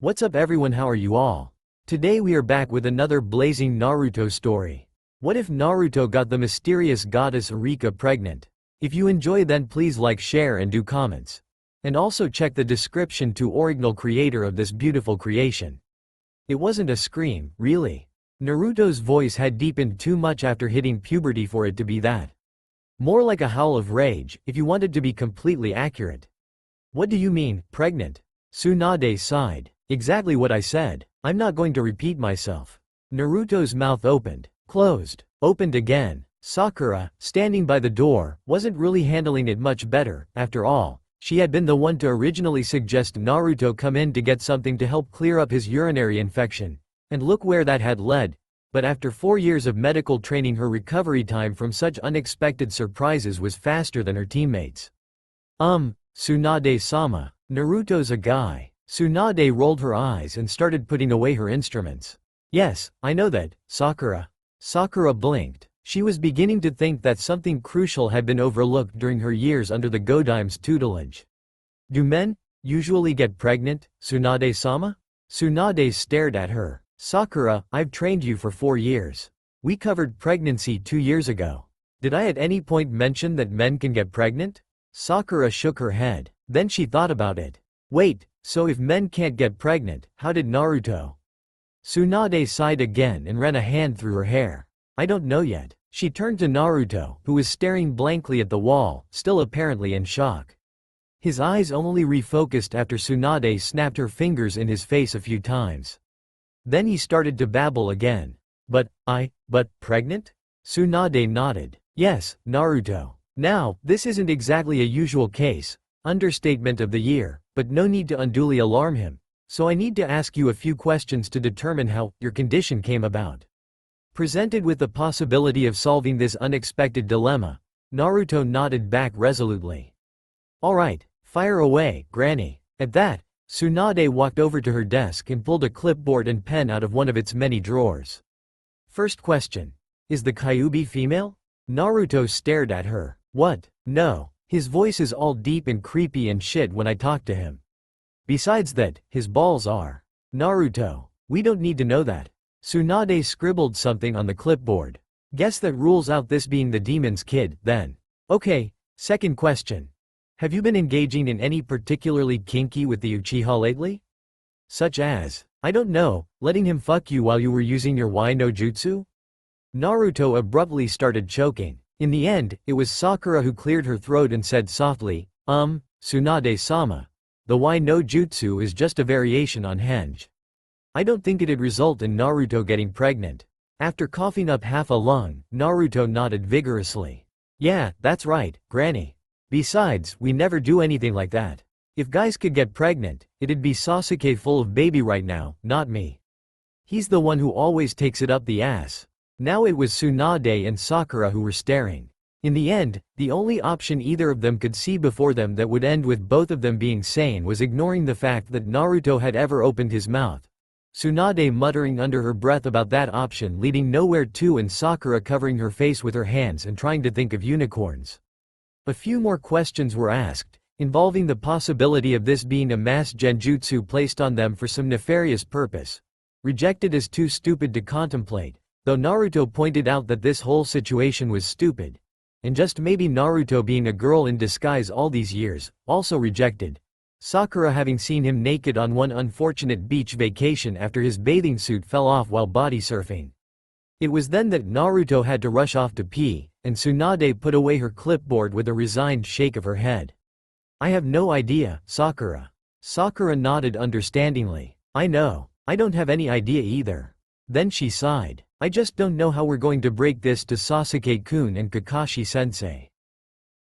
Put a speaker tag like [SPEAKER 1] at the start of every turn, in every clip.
[SPEAKER 1] What's up everyone, how are you all? Today we are back with another blazing Naruto story. What if Naruto got the mysterious goddess Arika pregnant? If you enjoy, then please like, share and do comments. And also check the description to original creator of this beautiful creation. It wasn't a scream, really. Naruto's voice had deepened too much after hitting puberty for it to be that. More like a howl of rage, if you wanted to be completely accurate. What do you mean, pregnant? Tsunade sighed. Exactly what I said. I'm not going to repeat myself. Naruto's mouth opened, closed, opened again. Sakura, standing by the door, wasn't really handling it much better. After all, she had been the one to originally suggest Naruto come in to get something to help clear up his urinary infection. And look where that had led. But after 4 years of medical training, her recovery time from such unexpected surprises was faster than her teammates. Tsunade-sama, Naruto's a guy. Tsunade rolled her eyes and started putting away her instruments. Yes, I know that, Sakura. Sakura blinked. She was beginning to think that something crucial had been overlooked during her years under the Godaim's tutelage. Do men usually get pregnant, Tsunade-sama? Tsunade stared at her. Sakura, I've trained you for 4 years. We covered pregnancy 2 years ago. Did I at any point mention that men can get pregnant? Sakura shook her head. Then she thought about it. Wait, so if men can't get pregnant, how did Naruto? Tsunade sighed again and ran a hand through her hair. I don't know yet. She turned to Naruto, who was staring blankly at the wall, still apparently in shock. His eyes only refocused after Tsunade snapped her fingers in his face a few times. Then he started to babble again. But pregnant? Tsunade nodded. Yes, Naruto. Now, this isn't exactly a usual case, understatement of the year, but no need to unduly alarm him. So I need to ask you a few questions to determine how your condition came about. Presented with the possibility of solving this unexpected dilemma, Naruto nodded back resolutely. Alright, fire away, Granny. At that, Tsunade walked over to her desk and pulled a clipboard and pen out of one of its many drawers. First question. Is the Kyuubi female? Naruto stared at her. What? No. His voice is all deep and creepy and shit when I talk to him. Besides that, his balls are. Naruto. We don't need to know that. Tsunade scribbled something on the clipboard. Guess that rules out this being the demon's kid, then. Okay, second question. Have you been engaging in any particularly kinky with the Uchiha lately? Such as, I don't know, letting him fuck you while you were using your Wai no Jutsu? Naruto abruptly started choking. In the end, it was Sakura who cleared her throat and said softly, Tsunade-sama. The Wai no Jutsu is just a variation on henge. I don't think it'd result in Naruto getting pregnant. After coughing up half a lung, Naruto nodded vigorously. Yeah, that's right, Granny. Besides, we never do anything like that. If guys could get pregnant, it'd be Sasuke full of baby right now, not me. He's the one who always takes it up the ass. Now it was Tsunade and Sakura who were staring. In the end, the only option either of them could see before them that would end with both of them being sane was ignoring the fact that Naruto had ever opened his mouth. Tsunade muttering under her breath about that option leading nowhere too, and Sakura covering her face with her hands and trying to think of unicorns. A few more questions were asked, involving the possibility of this being a mass genjutsu placed on them for some nefarious purpose. Rejected as too stupid to contemplate. Though Naruto pointed out that this whole situation was stupid. And just maybe Naruto being a girl in disguise all these years, also rejected. Sakura having seen him naked on one unfortunate beach vacation after his bathing suit fell off while body surfing. It was then that Naruto had to rush off to pee, and Tsunade put away her clipboard with a resigned shake of her head. I have no idea, Sakura. Sakura nodded understandingly. I know. I don't have any idea either. Then she sighed. I just don't know how we're going to break this to Sasuke-kun and Kakashi-sensei.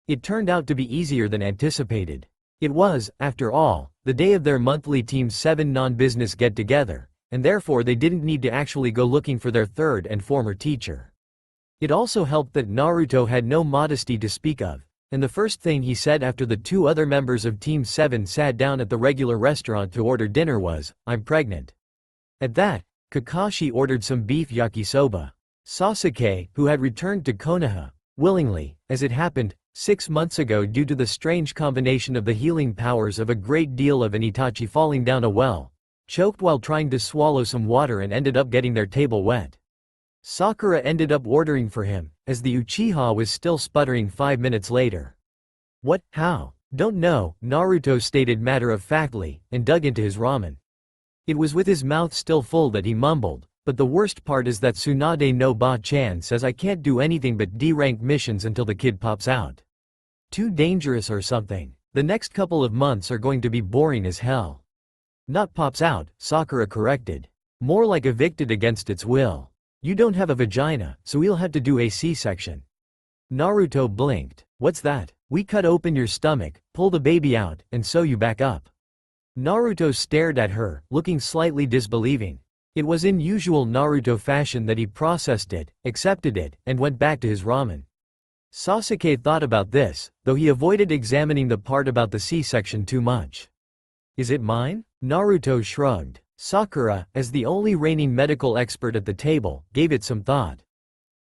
[SPEAKER 1] It turned out to be easier than anticipated. It was, after all, the day of their monthly Team 7 non-business get-together, and therefore they didn't need to actually go looking for their third and former teacher. It also helped that Naruto had no modesty to speak of, and the first thing he said after the 2 other members of Team 7 sat down at the regular restaurant to order dinner was, I'm pregnant. At that, Kakashi ordered some beef yakisoba. Sasuke, who had returned to Konoha, willingly, as it happened, 6 months ago due to the strange combination of the healing powers of a great deal of an Itachi falling down a well, choked while trying to swallow some water and ended up getting their table wet. Sakura ended up ordering for him, as the Uchiha was still sputtering 5 minutes later. What, how? Don't know, Naruto stated matter-of-factly, and dug into his ramen. It was with his mouth still full that he mumbled, but the worst part is that Tsunade no Ba-chan says I can't do anything but D-rank missions until the kid pops out. Too dangerous or something. The next couple of months are going to be boring as hell. Not pops out, Sakura corrected. More like evicted against its will. You don't have a vagina, so we'll have to do a C-section. Naruto blinked. What's that? We cut open your stomach, pull the baby out, and sew you back up. Naruto stared at her, looking slightly disbelieving. It was in usual Naruto fashion that he processed it, accepted it, and went back to his ramen. Sasuke thought about this, though he avoided examining the part about the C-section too much. Is it mine? Naruto shrugged. Sakura, as the only reigning medical expert at the table, gave it some thought.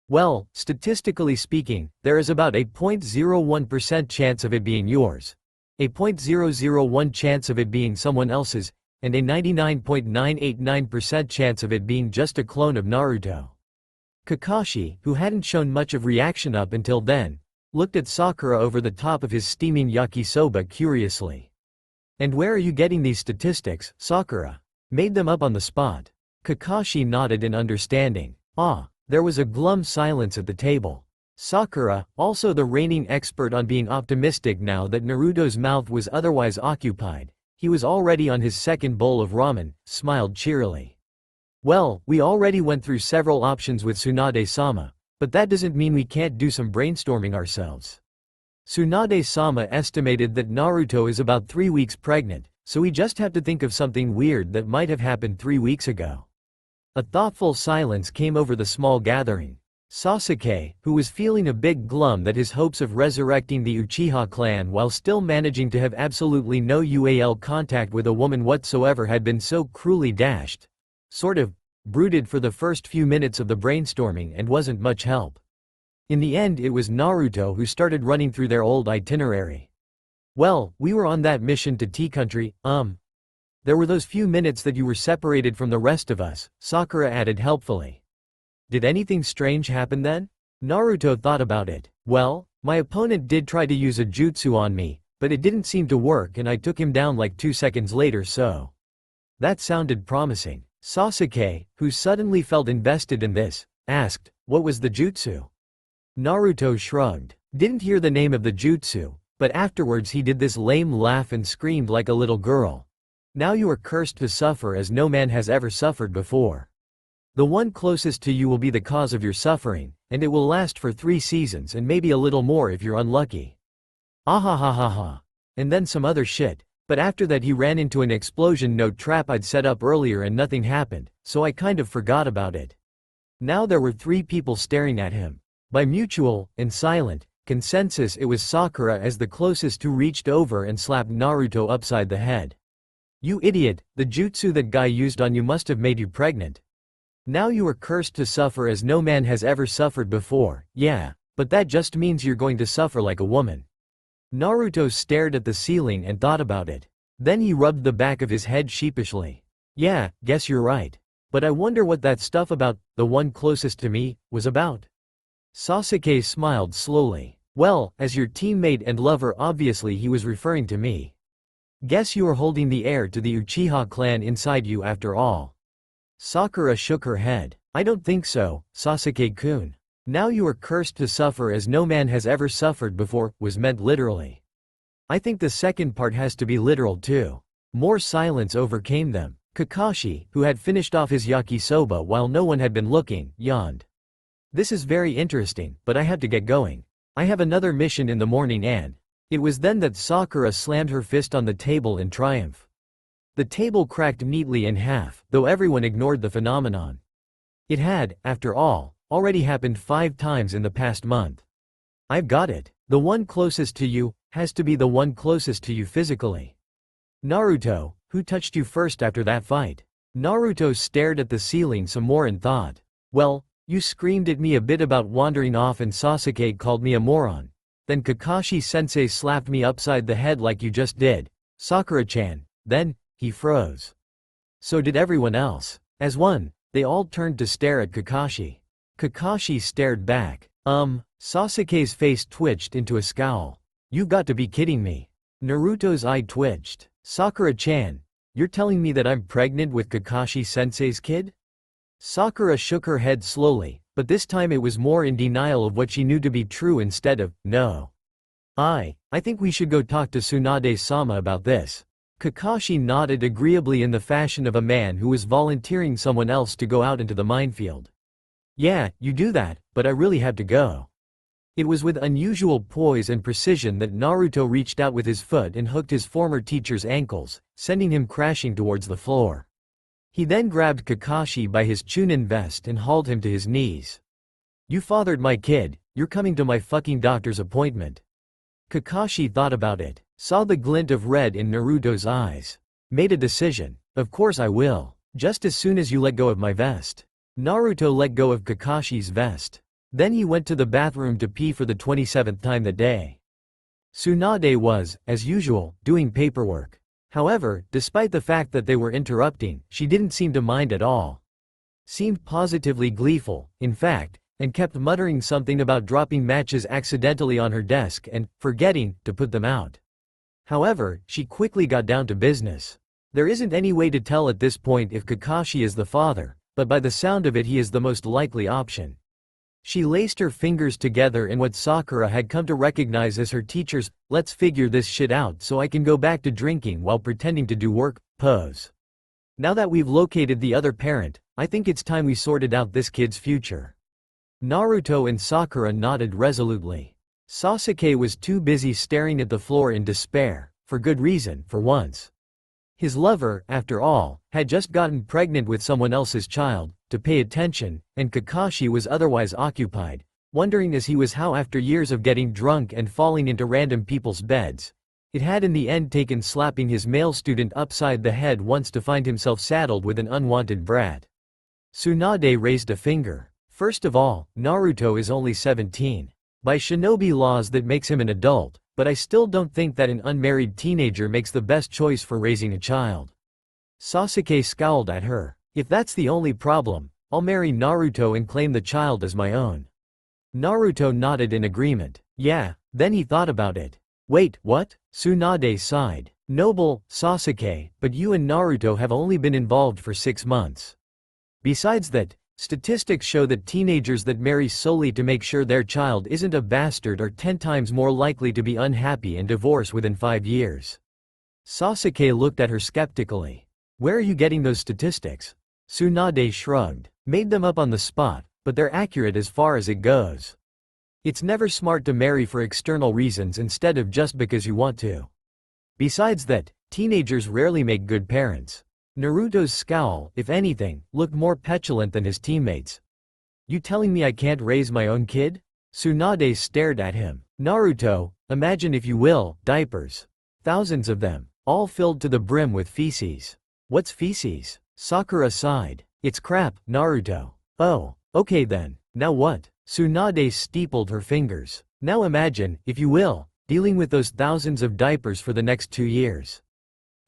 [SPEAKER 1] Well, statistically speaking, there is about a 0.01% chance of it being yours, a 0.001 chance of it being someone else's, and a 99.989% chance of it being just a clone of Naruto. Kakashi, who hadn't shown much of reaction up until then, looked at Sakura over the top of his steaming yakisoba curiously. And where are you getting these statistics, Sakura? Made them up on the spot. Kakashi nodded in understanding. Ah. There was a glum silence at the table. Sakura, also the reigning expert on being optimistic now that Naruto's mouth was otherwise occupied, he was already on his second bowl of ramen, smiled cheerily. Well, we already went through several options with Tsunade-sama, but that doesn't mean we can't do some brainstorming ourselves. Tsunade-sama estimated that Naruto is about 3 weeks pregnant, so we just have to think of something weird that might have happened 3 weeks ago. A thoughtful silence came over the small gathering. Sasuke, who was feeling a bit glum that his hopes of resurrecting the Uchiha clan while still managing to have absolutely no UAL contact with a woman whatsoever had been so cruelly dashed, sort of brooded for the first few minutes of the brainstorming and wasn't much help. In the end it was Naruto who started running through their old itinerary. Well, we were on that mission to T-Country, There were those few minutes that you were separated from the rest of us, Sakura added helpfully. Did anything strange happen then? Naruto thought about it. Well, my opponent did try to use a jutsu on me, but it didn't seem to work and I took him down like 2 seconds later so. That sounded promising. Sasuke, who suddenly felt invested in this, asked, what was the jutsu? Naruto shrugged. Didn't hear the name of the jutsu, but afterwards he did this lame laugh and screamed like a little girl. Now you are cursed to suffer as no man has ever suffered before. The one closest to you will be the cause of your suffering, and it will last for 3 seasons and maybe a little more if you're unlucky. Ahahahaha. And then some other shit, but after that he ran into an explosion note trap I'd set up earlier and nothing happened, so I kind of forgot about it. Now there were 3 people staring at him. By mutual, and silent, consensus it was Sakura as the closest who reached over and slapped Naruto upside the head. You idiot, the jutsu that guy used on you must have made you pregnant. Now you are cursed to suffer as no man has ever suffered before, yeah, but that just means you're going to suffer like a woman. Naruto stared at the ceiling and thought about it. Then he rubbed the back of his head sheepishly. Yeah, guess you're right. But I wonder what that stuff about, the one closest to me, was about. Sasuke smiled slowly. Well, as your teammate and lover obviously he was referring to me. Guess you are holding the heir to the Uchiha clan inside you after all. Sakura shook her head. I don't think so, Sasuke-kun. Now you are cursed to suffer as no man has ever suffered before, was meant literally. I think the second part has to be literal too. More silence overcame them. Kakashi, who had finished off his yakisoba while no one had been looking, yawned. This is very interesting, but I have to get going. I have another mission in the morning and... It was then that Sakura slammed her fist on the table in triumph. The table cracked neatly in half, though everyone ignored the phenomenon. It had, after all, already happened 5 times in the past month. I've got it. The one closest to you, has to be the one closest to you physically. Naruto, who touched you first after that fight? Naruto stared at the ceiling some more and thought. Well, you screamed at me a bit about wandering off and Sasuke called me a moron. Then Kakashi-sensei slapped me upside the head like you just did, Sakura-chan. Then, he froze. So did everyone else. As one, they all turned to stare at Kakashi. Kakashi stared back. Sasuke's face twitched into a scowl. You got to be kidding me. Naruto's eye twitched. Sakura-chan, you're telling me that I'm pregnant with Kakashi-sensei's kid? Sakura shook her head slowly, but this time it was more in denial of what she knew to be true instead of, no. I think we should go talk to Tsunade-sama about this. Kakashi nodded agreeably in the fashion of a man who was volunteering someone else to go out into the minefield. Yeah, you do that, but I really have to go. It was with unusual poise and precision that Naruto reached out with his foot and hooked his former teacher's ankles, sending him crashing towards the floor. He then grabbed Kakashi by his Chunin vest and hauled him to his knees. You fathered my kid, you're coming to my fucking doctor's appointment. Kakashi thought about it, saw the glint of red in Naruto's eyes. Made a decision. Of course I will. Just as soon as you let go of my vest. Naruto let go of Kakashi's vest. Then he went to the bathroom to pee for the 27th time that day. Tsunade was, as usual, doing paperwork. However, despite the fact that they were interrupting, she didn't seem to mind at all. Seemed positively gleeful, in fact, and kept muttering something about dropping matches accidentally on her desk and forgetting to put them out. However, she quickly got down to business. There isn't any way to tell at this point if Kakashi is the father, but by the sound of it he is the most likely option. She laced her fingers together in what Sakura had come to recognize as her teacher's "let's figure this shit out so I can go back to drinking while pretending to do work" pose. Now that we've located the other parent, I think it's time we sorted out this kid's future. Naruto and Sakura nodded resolutely. Sasuke was too busy staring at the floor in despair, for good reason, for once. His lover, after all, had just gotten pregnant with someone else's child, to pay attention, and Kakashi was otherwise occupied, wondering as he was how after years of getting drunk and falling into random people's beds, it had in the end taken slapping his male student upside the head once to find himself saddled with an unwanted brat. Tsunade raised a finger. First of all, Naruto is only 17. By shinobi laws that makes him an adult, but I still don't think that an unmarried teenager makes the best choice for raising a child. Sasuke scowled at her. If that's the only problem, I'll marry Naruto and claim the child as my own. Naruto nodded in agreement. Yeah, then he thought about it. Wait, what? Tsunade sighed. Noble, Sasuke, but you and Naruto have only been involved for 6 months. Besides that, statistics show that teenagers that marry solely to make sure their child isn't a bastard are 10 times more likely to be unhappy and divorce within 5 years. Sasuke looked at her skeptically. Where are you getting those statistics? Tsunade shrugged. Made them up on the spot, but they're accurate as far as it goes. It's never smart to marry for external reasons instead of just because you want to. Besides that, teenagers rarely make good parents. Naruto's scowl, if anything, looked more petulant than his teammates. You telling me I can't raise my own kid? Tsunade stared at him. Naruto, imagine if you will, diapers. Thousands of them, all filled to the brim with feces. What's feces? Sakura sighed. It's crap, Naruto. Oh, okay then, now what? Tsunade steepled her fingers. Now imagine, if you will, dealing with those thousands of diapers for the next 2 years.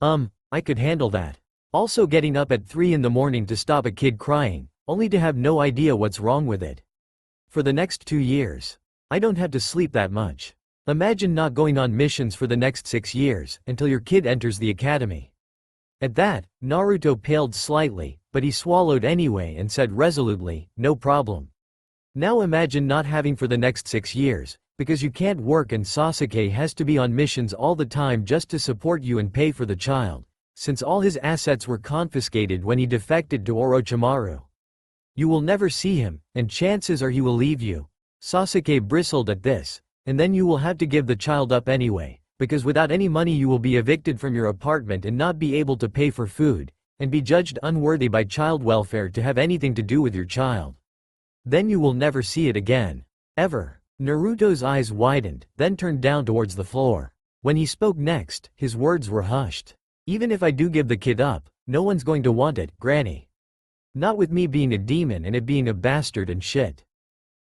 [SPEAKER 1] I could handle that. Also getting up at 3 in the morning to stop a kid crying, only to have no idea what's wrong with it. For the next 2 years. I don't have to sleep that much. Imagine not going on missions for the next 6 years, until your kid enters the academy. At that, Naruto paled slightly, but he swallowed anyway and said resolutely, no problem. Now imagine not having for the next 6 years, because you can't work and Sasuke has to be on missions all the time just to support you and pay for the child, since all his assets were confiscated when he defected to Orochimaru. You will never see him, and chances are he will leave you. Sasuke bristled at this, and then you will have to give the child up anyway, because without any money you will be evicted from your apartment and not be able to pay for food, and be judged unworthy by child welfare to have anything to do with your child. Then you will never see it again. Ever. Naruto's eyes widened, then turned down towards the floor. When he spoke next, his words were hushed. Even if I do give the kid up, no one's going to want it, Granny. Not with me being a demon and it being a bastard and shit.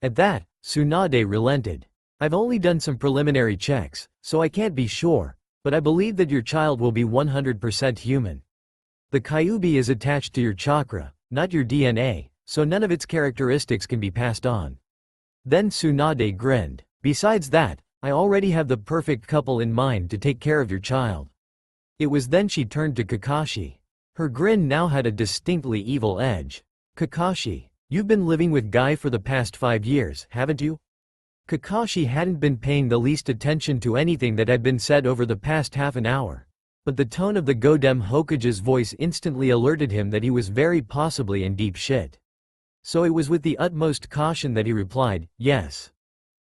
[SPEAKER 1] At that, Tsunade relented. I've only done some preliminary checks, so I can't be sure, but I believe that your child will be 100% human. The Kyuubi is attached to your chakra, not your DNA, so none of its characteristics can be passed on. Then Tsunade grinned. Besides that, I already have the perfect couple in mind to take care of your child. It was then she turned to Kakashi. Her grin now had a distinctly evil edge. Kakashi, you've been living with Guy for the past 5 years, haven't you? Kakashi hadn't been paying the least attention to anything that had been said over the past half an hour. But the tone of the Godem Hokage's voice instantly alerted him that he was very possibly in deep shit. So it was with the utmost caution that he replied, yes.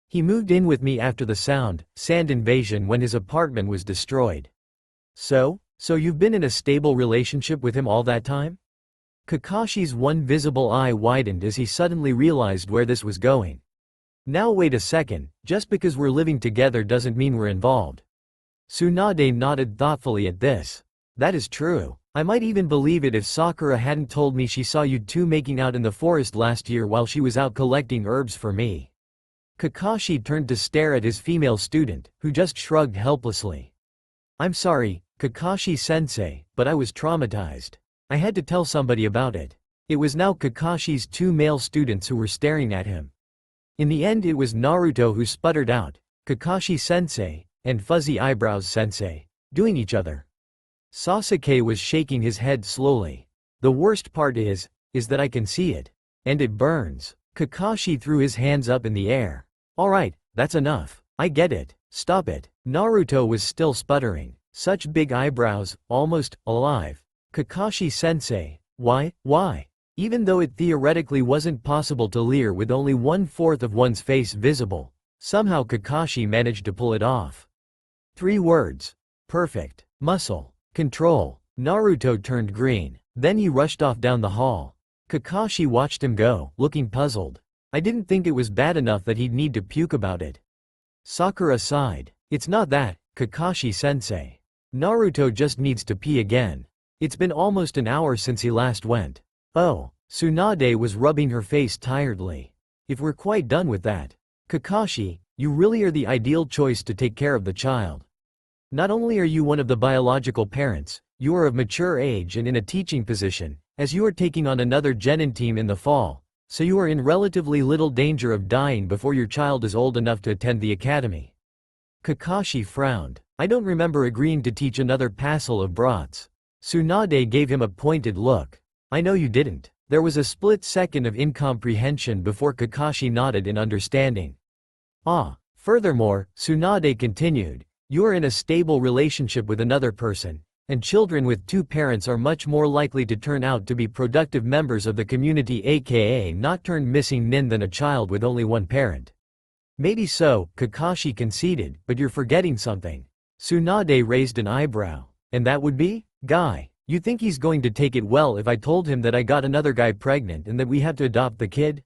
[SPEAKER 1] He moved in with me after the sand invasion when his apartment was destroyed. So you've been in a stable relationship with him all that time? Kakashi's one visible eye widened as he suddenly realized where this was going. Now wait a second, just because we're living together doesn't mean we're involved. Tsunade nodded thoughtfully at this. That is true. I might even believe it if Sakura hadn't told me she saw you two making out in the forest last year while she was out collecting herbs for me. Kakashi turned to stare at his female student, who just shrugged helplessly. I'm sorry, Kakashi-sensei, but I was traumatized. I had to tell somebody about it. It was now Kakashi's 2 male students who were staring at him. In the end it was Naruto who sputtered out, Kakashi-sensei, and Fuzzy Eyebrows Sensei, doing each other. Sasuke was shaking his head slowly. The worst part is that I can see it. And it burns. Kakashi threw his hands up in the air. Alright, that's enough. I get it. Stop it. Naruto was still sputtering. Such big eyebrows, almost alive. Kakashi-sensei, why? Even though it theoretically wasn't possible to leer with only 1/4 of one's face visible, somehow Kakashi managed to pull it off. 3 words. Perfect. Muscle. Control. Naruto turned green. Then he rushed off down the hall. Kakashi watched him go, looking puzzled. I didn't think it was bad enough that he'd need to puke about it. Sakura sighed. It's not that, Kakashi-sensei. Naruto just needs to pee again. It's been almost an hour since he last went. Oh, Tsunade was rubbing her face tiredly. If we're quite done with that. Kakashi, you really are the ideal choice to take care of the child. Not only are you one of the biological parents, you are of mature age and in a teaching position, as you are taking on another genin team in the fall, so you are in relatively little danger of dying before your child is old enough to attend the academy. Kakashi frowned. I don't remember agreeing to teach another passel of brats. Tsunade gave him a pointed look. I know you didn't. There was a split second of incomprehension before Kakashi nodded in understanding. Furthermore, Tsunade continued, you are in a stable relationship with another person, and children with 2 parents are much more likely to turn out to be productive members of the community, aka not turn missing nin, than a child with only 1 parent. Maybe so, Kakashi conceded, but you're forgetting something. Tsunade raised an eyebrow. And that would be? Guy. You think he's going to take it well if I told him that I got another guy pregnant and that we have to adopt the kid?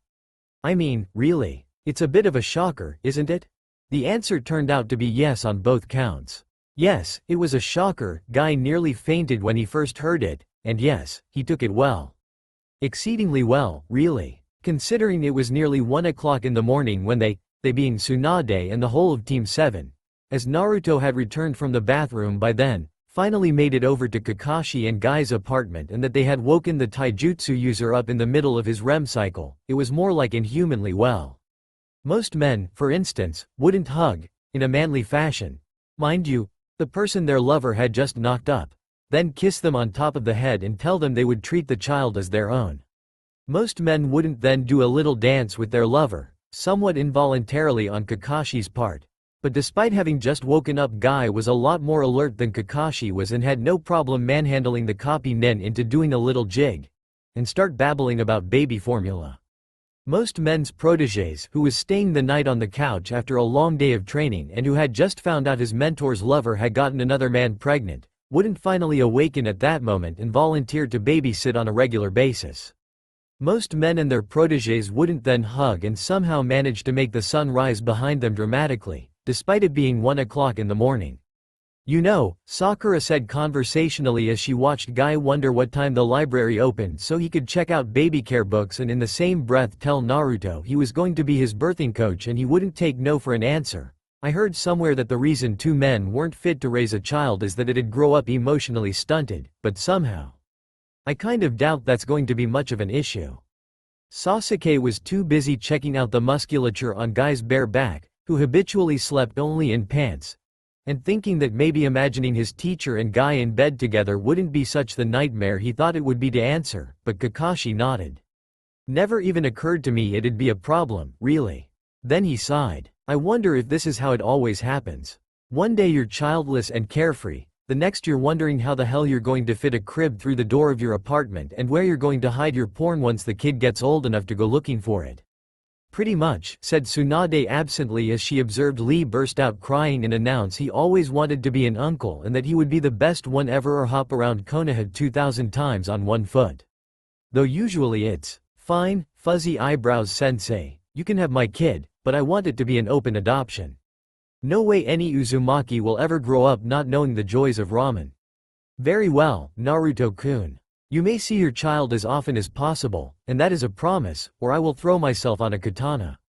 [SPEAKER 1] I mean, really. It's a bit of a shocker, isn't it? The answer turned out to be yes on both counts. Yes, it was a shocker. Guy nearly fainted when he first heard it, and yes, he took it well. Exceedingly well, really. Considering it was nearly 1 o'clock in the morning when they being Tsunade and the whole of Team 7, as Naruto had returned from the bathroom by then, finally made it over to Kakashi and Guy's apartment, and that they had woken the taijutsu user up in the middle of his REM cycle, it was more like inhumanly well. Most men, for instance, wouldn't hug, in a manly fashion. Mind you, the person their lover had just knocked up, then kiss them on top of the head and tell them they would treat the child as their own. Most men wouldn't then do a little dance with their lover, somewhat involuntarily on Kakashi's part. But despite having just woken up, Guy was a lot more alert than Kakashi was and had no problem manhandling the copy nin into doing a little jig and start babbling about baby formula. Most men's protégés, who was staying the night on the couch after a long day of training and who had just found out his mentor's lover had gotten another man pregnant, wouldn't finally awaken at that moment and volunteer to babysit on a regular basis. Most men and their protégés wouldn't then hug and somehow manage to make the sun rise behind them dramatically, despite it being 1 o'clock in the morning. You know, Sakura said conversationally as she watched Guy wonder what time the library opened so he could check out baby care books, and in the same breath tell Naruto he was going to be his birthing coach and he wouldn't take no for an answer. I heard somewhere that the reason 2 men weren't fit to raise a child is that it'd grow up emotionally stunted, but somehow I kind of doubt that's going to be much of an issue. Sasuke was too busy checking out the musculature on Guy's bare back, who habitually slept only in pants, and thinking that maybe imagining his teacher and Guy in bed together wouldn't be such the nightmare he thought it would be to answer, but Kakashi nodded. Never even occurred to me it'd be a problem, really. Then he sighed. I wonder if this is how it always happens. One day you're childless and carefree, the next you're wondering how the hell you're going to fit a crib through the door of your apartment and where you're going to hide your porn once the kid gets old enough to go looking for it. Pretty much, said Tsunade absently as she observed Lee burst out crying and announce he always wanted to be an uncle and that he would be the best one ever or hop around Konoha 2,000 times on one foot. Though usually it's, fine, fuzzy eyebrows sensei, you can have my kid, but I want it to be an open adoption. No way any Uzumaki will ever grow up not knowing the joys of ramen. Very well, Naruto-kun. You may see your child as often as possible, and that is a promise, or I will throw myself on a katana.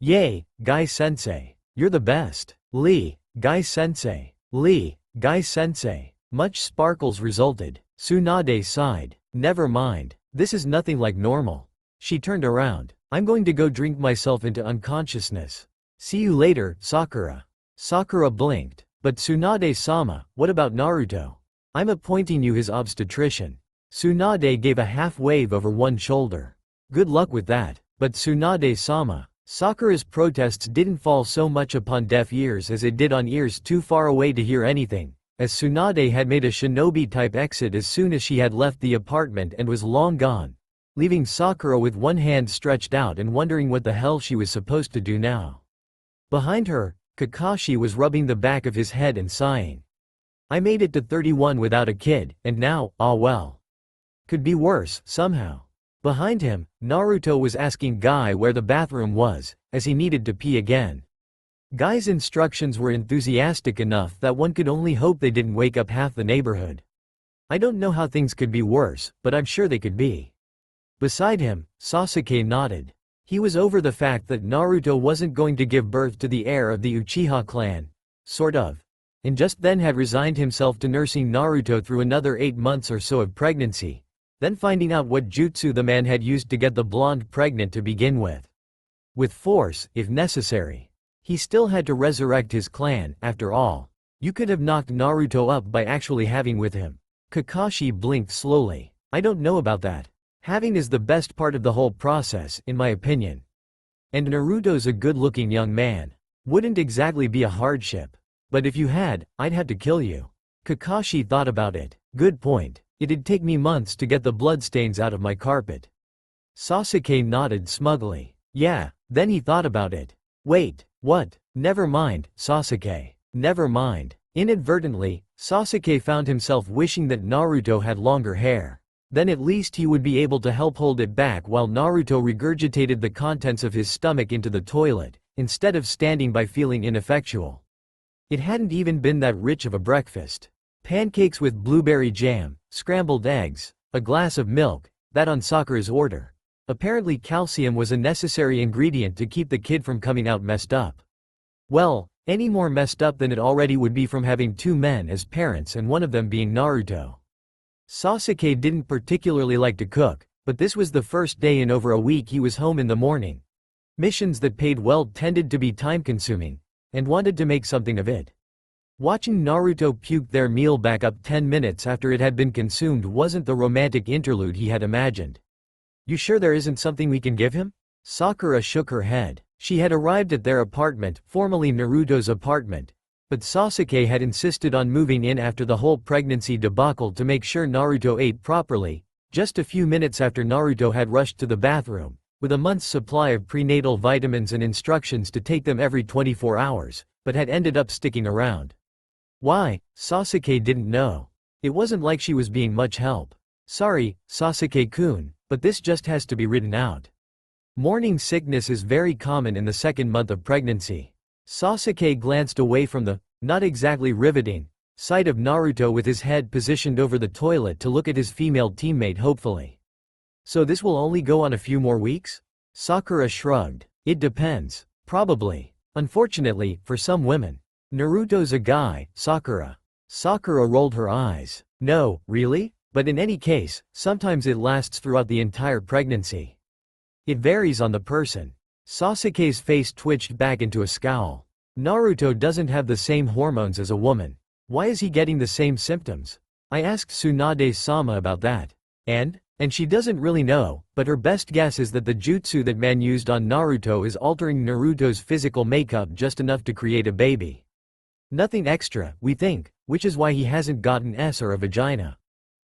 [SPEAKER 1] Yay, Guy-sensei. You're the best. Lee, Guy-sensei. Lee, Guy-sensei. Much sparkles resulted. Tsunade sighed. Never mind. This is nothing like normal. She turned around. I'm going to go drink myself into unconsciousness. See you later, Sakura. Sakura blinked. But Tsunade-sama, what about Naruto? I'm appointing you his obstetrician. Tsunade gave a half wave over one shoulder. Good luck with that. But Tsunade-sama. Sakura's protests didn't fall so much upon deaf ears as it did on ears too far away to hear anything, as Tsunade had made a shinobi-type exit as soon as she had left the apartment and was long gone, leaving Sakura with one hand stretched out and wondering what the hell she was supposed to do now. Behind her, Kakashi was rubbing the back of his head and sighing. I made it to 31 without a kid, and now, ah well. Could be worse, somehow. Behind him, Naruto was asking Guy where the bathroom was, as he needed to pee again. Guy's instructions were enthusiastic enough that one could only hope they didn't wake up half the neighborhood. I don't know how things could be worse, but I'm sure they could be. Beside him, Sasuke nodded. He was over the fact that Naruto wasn't going to give birth to the heir of the Uchiha clan, sort of, and just then had resigned himself to nursing Naruto through another 8 months or so of pregnancy, then finding out what jutsu the man had used to get the blonde pregnant to begin with. With force, if necessary. He still had to resurrect his clan, after all. You could have knocked Naruto up by actually having with him. Kakashi blinked slowly. I don't know about that. Having is the best part of the whole process, in my opinion. And Naruto's a good-looking young man. Wouldn't exactly be a hardship. But if you had, I'd have to kill you. Kakashi thought about it. Good point. It'd take me months to get the bloodstains out of my carpet. Sasuke nodded smugly. Yeah, then he thought about it. Wait, what? Never mind, Sasuke. Never mind. Inadvertently, Sasuke found himself wishing that Naruto had longer hair. Then at least he would be able to help hold it back while Naruto regurgitated the contents of his stomach into the toilet, instead of standing by feeling ineffectual. It hadn't even been that rich of a breakfast. Pancakes with blueberry jam, scrambled eggs, a glass of milk, that on Sakura's order. Apparently calcium was a necessary ingredient to keep the kid from coming out messed up. Well, any more messed up than it already would be from having 2 men as parents and one of them being Naruto. Sasuke didn't particularly like to cook, but this was the first day in over a week he was home in the morning. Missions that paid well tended to be time-consuming, and wanted to make something of it. Watching Naruto puke their meal back up 10 minutes after it had been consumed wasn't the romantic interlude he had imagined. You sure there isn't something we can give him? Sakura shook her head. She had arrived at their apartment, formerly Naruto's apartment, but Sasuke had insisted on moving in after the whole pregnancy debacle to make sure Naruto ate properly, just a few minutes after Naruto had rushed to the bathroom, with a month's supply of prenatal vitamins and instructions to take them every 24 hours, but had ended up sticking around. Why? Sasuke didn't know. It wasn't like she was being much help. Sorry, Sasuke-kun, but this just has to be written out. Morning sickness is very common in the 2nd month of pregnancy. Sasuke glanced away from the, not exactly riveting, sight of Naruto with his head positioned over the toilet to look at his female teammate hopefully. So this will only go on a few more weeks? Sakura shrugged. It depends. Probably. Unfortunately, for some women. Naruto's a guy, Sakura. Sakura rolled her eyes. No, really? But in any case, sometimes it lasts throughout the entire pregnancy. It varies on the person. Sasuke's face twitched back into a scowl. Naruto doesn't have the same hormones as a woman. Why is he getting the same symptoms? I asked Tsunade-sama about that. And she doesn't really know, but her best guess is that the jutsu that man used on Naruto is altering Naruto's physical makeup just enough to create a baby. Nothing extra, we think, which is why he hasn't gotten S or a vagina.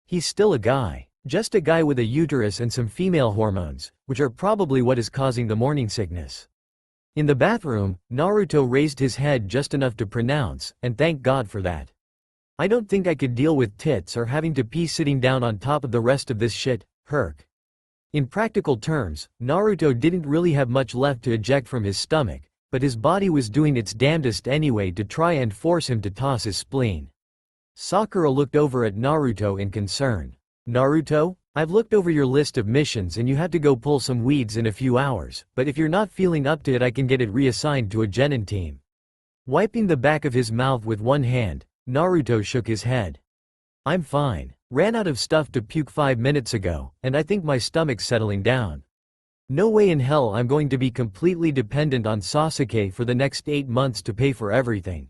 [SPEAKER 1] He's still a guy. Just a guy with a uterus and some female hormones, which are probably what is causing the morning sickness. In the bathroom, Naruto raised his head just enough to pronounce, and thank God for that. I don't think I could deal with tits or having to pee sitting down on top of the rest of this shit, Herc. In practical terms, Naruto didn't really have much left to eject from his stomach, but his body was doing its damnedest anyway to try and force him to toss his spleen. Sakura looked over at Naruto in concern. Naruto, I've looked over your list of missions and you have to go pull some weeds in a few hours, but if you're not feeling up to it I can get it reassigned to a genin team. Wiping the back of his mouth with one hand, Naruto shook his head. I'm fine. Ran out of stuff to puke 5 minutes ago, and I think my stomach's settling down. No way in hell I'm going to be completely dependent on Sasuke for the next 8 months to pay for everything.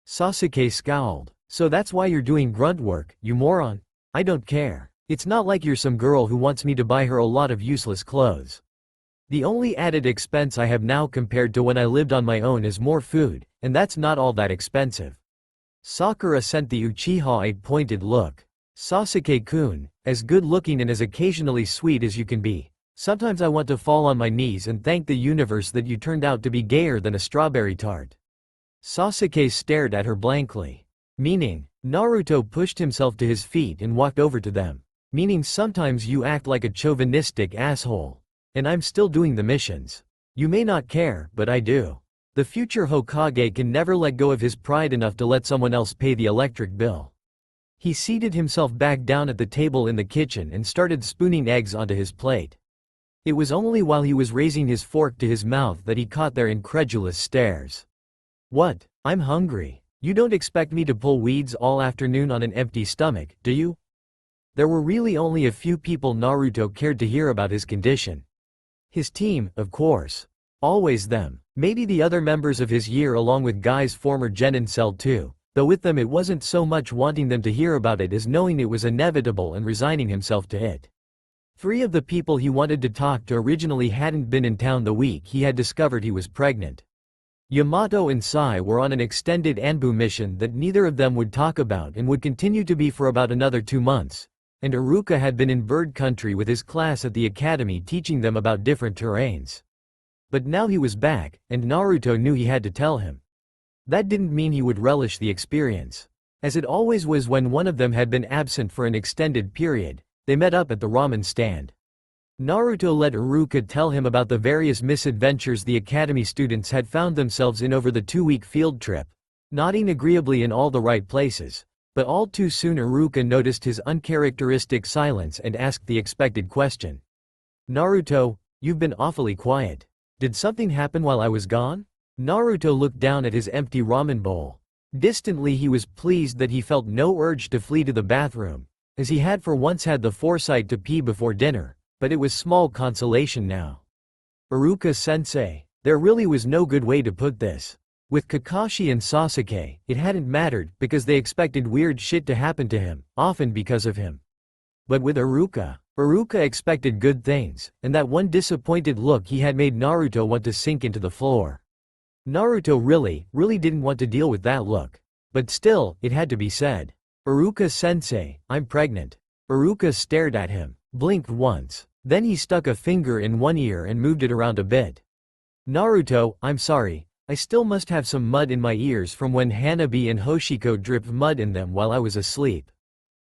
[SPEAKER 1] Sasuke scowled. So that's why you're doing grunt work, you moron? I don't care. It's not like you're some girl who wants me to buy her a lot of useless clothes. The only added expense I have now compared to when I lived on my own is more food, and that's not all that expensive. Sakura sent the Uchiha a pointed look. Sasuke-kun, as good-looking and as occasionally sweet as you can be, sometimes I want to fall on my knees and thank the universe that you turned out to be gayer than a strawberry tart. Sasuke stared at her blankly. Meaning, Naruto pushed himself to his feet and walked over to them. Meaning sometimes you act like a chauvinistic asshole. And I'm still doing the missions. You may not care, but I do. The future Hokage can never let go of his pride enough to let someone else pay the electric bill. He seated himself back down at the table in the kitchen and started spooning eggs onto his plate. It was only while he was raising his fork to his mouth that he caught their incredulous stares. What? I'm hungry. You don't expect me to pull weeds all afternoon on an empty stomach, do you? There were really only a few people Naruto cared to hear about his condition. His team, of course. Always them. Maybe the other members of his year along with Guy's former genin cell too, though with them it wasn't so much wanting them to hear about it as knowing it was inevitable and resigning himself to it. 3 of the people he wanted to talk to originally hadn't been in town the week he had discovered he was pregnant. Yamato and Sai were on an extended Anbu mission that neither of them would talk about and would continue to be for about another 2 months, and Arika had been in bird country with his class at the academy teaching them about different terrains. But now he was back, and Naruto knew he had to tell him. That didn't mean he would relish the experience. As it always was when one of them had been absent for an extended period, they met up at the ramen stand. Naruto let Arika tell him about the various misadventures the academy students had found themselves in over the 2-week field trip, nodding agreeably in all the right places, but all too soon Arika noticed his uncharacteristic silence and asked the expected question. Naruto, you've been awfully quiet. Did something happen while I was gone? Naruto looked down at his empty ramen bowl. Distantly he was pleased that he felt no urge to flee to the bathroom, as he had for once had the foresight to pee before dinner, but it was small consolation now. Iruka-sensei, there really was no good way to put this. With Kakashi and Sasuke, it hadn't mattered because they expected weird shit to happen to him, often because of him. But with Arika expected good things, and that one disappointed look he had made Naruto want to sink into the floor. Naruto really didn't want to deal with that look. But still, it had to be said. Iruka-sensei, I'm pregnant. Iruka stared at him, blinked once, then he stuck a finger in one ear and moved it around a bit. Naruto, I'm sorry, I still must have some mud in my ears from when Hanabi and Hoshiko dripped mud in them while I was asleep.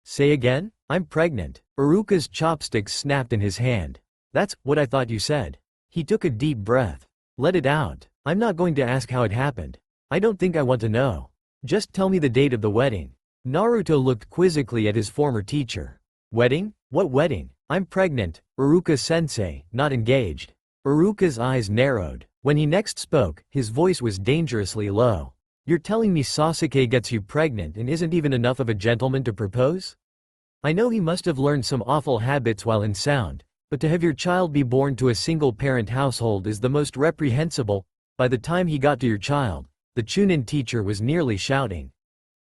[SPEAKER 1] Say again? I'm pregnant. Iruka's chopsticks snapped in his hand. That's what I thought you said. He took a deep breath. Let it out. I'm not going to ask how it happened. I don't think I want to know. Just tell me the date of the wedding. Naruto looked quizzically at his former teacher. Wedding? What wedding? I'm pregnant, Iruka-sensei, not engaged. Iruka's eyes narrowed. When he next spoke, his voice was dangerously low. You're telling me Sasuke gets you pregnant and isn't even enough of a gentleman to propose? I know he must have learned some awful habits while in sound, but to have your child be born to a single-parent household is the most reprehensible. By the time he got to your child, the Chunin teacher was nearly shouting.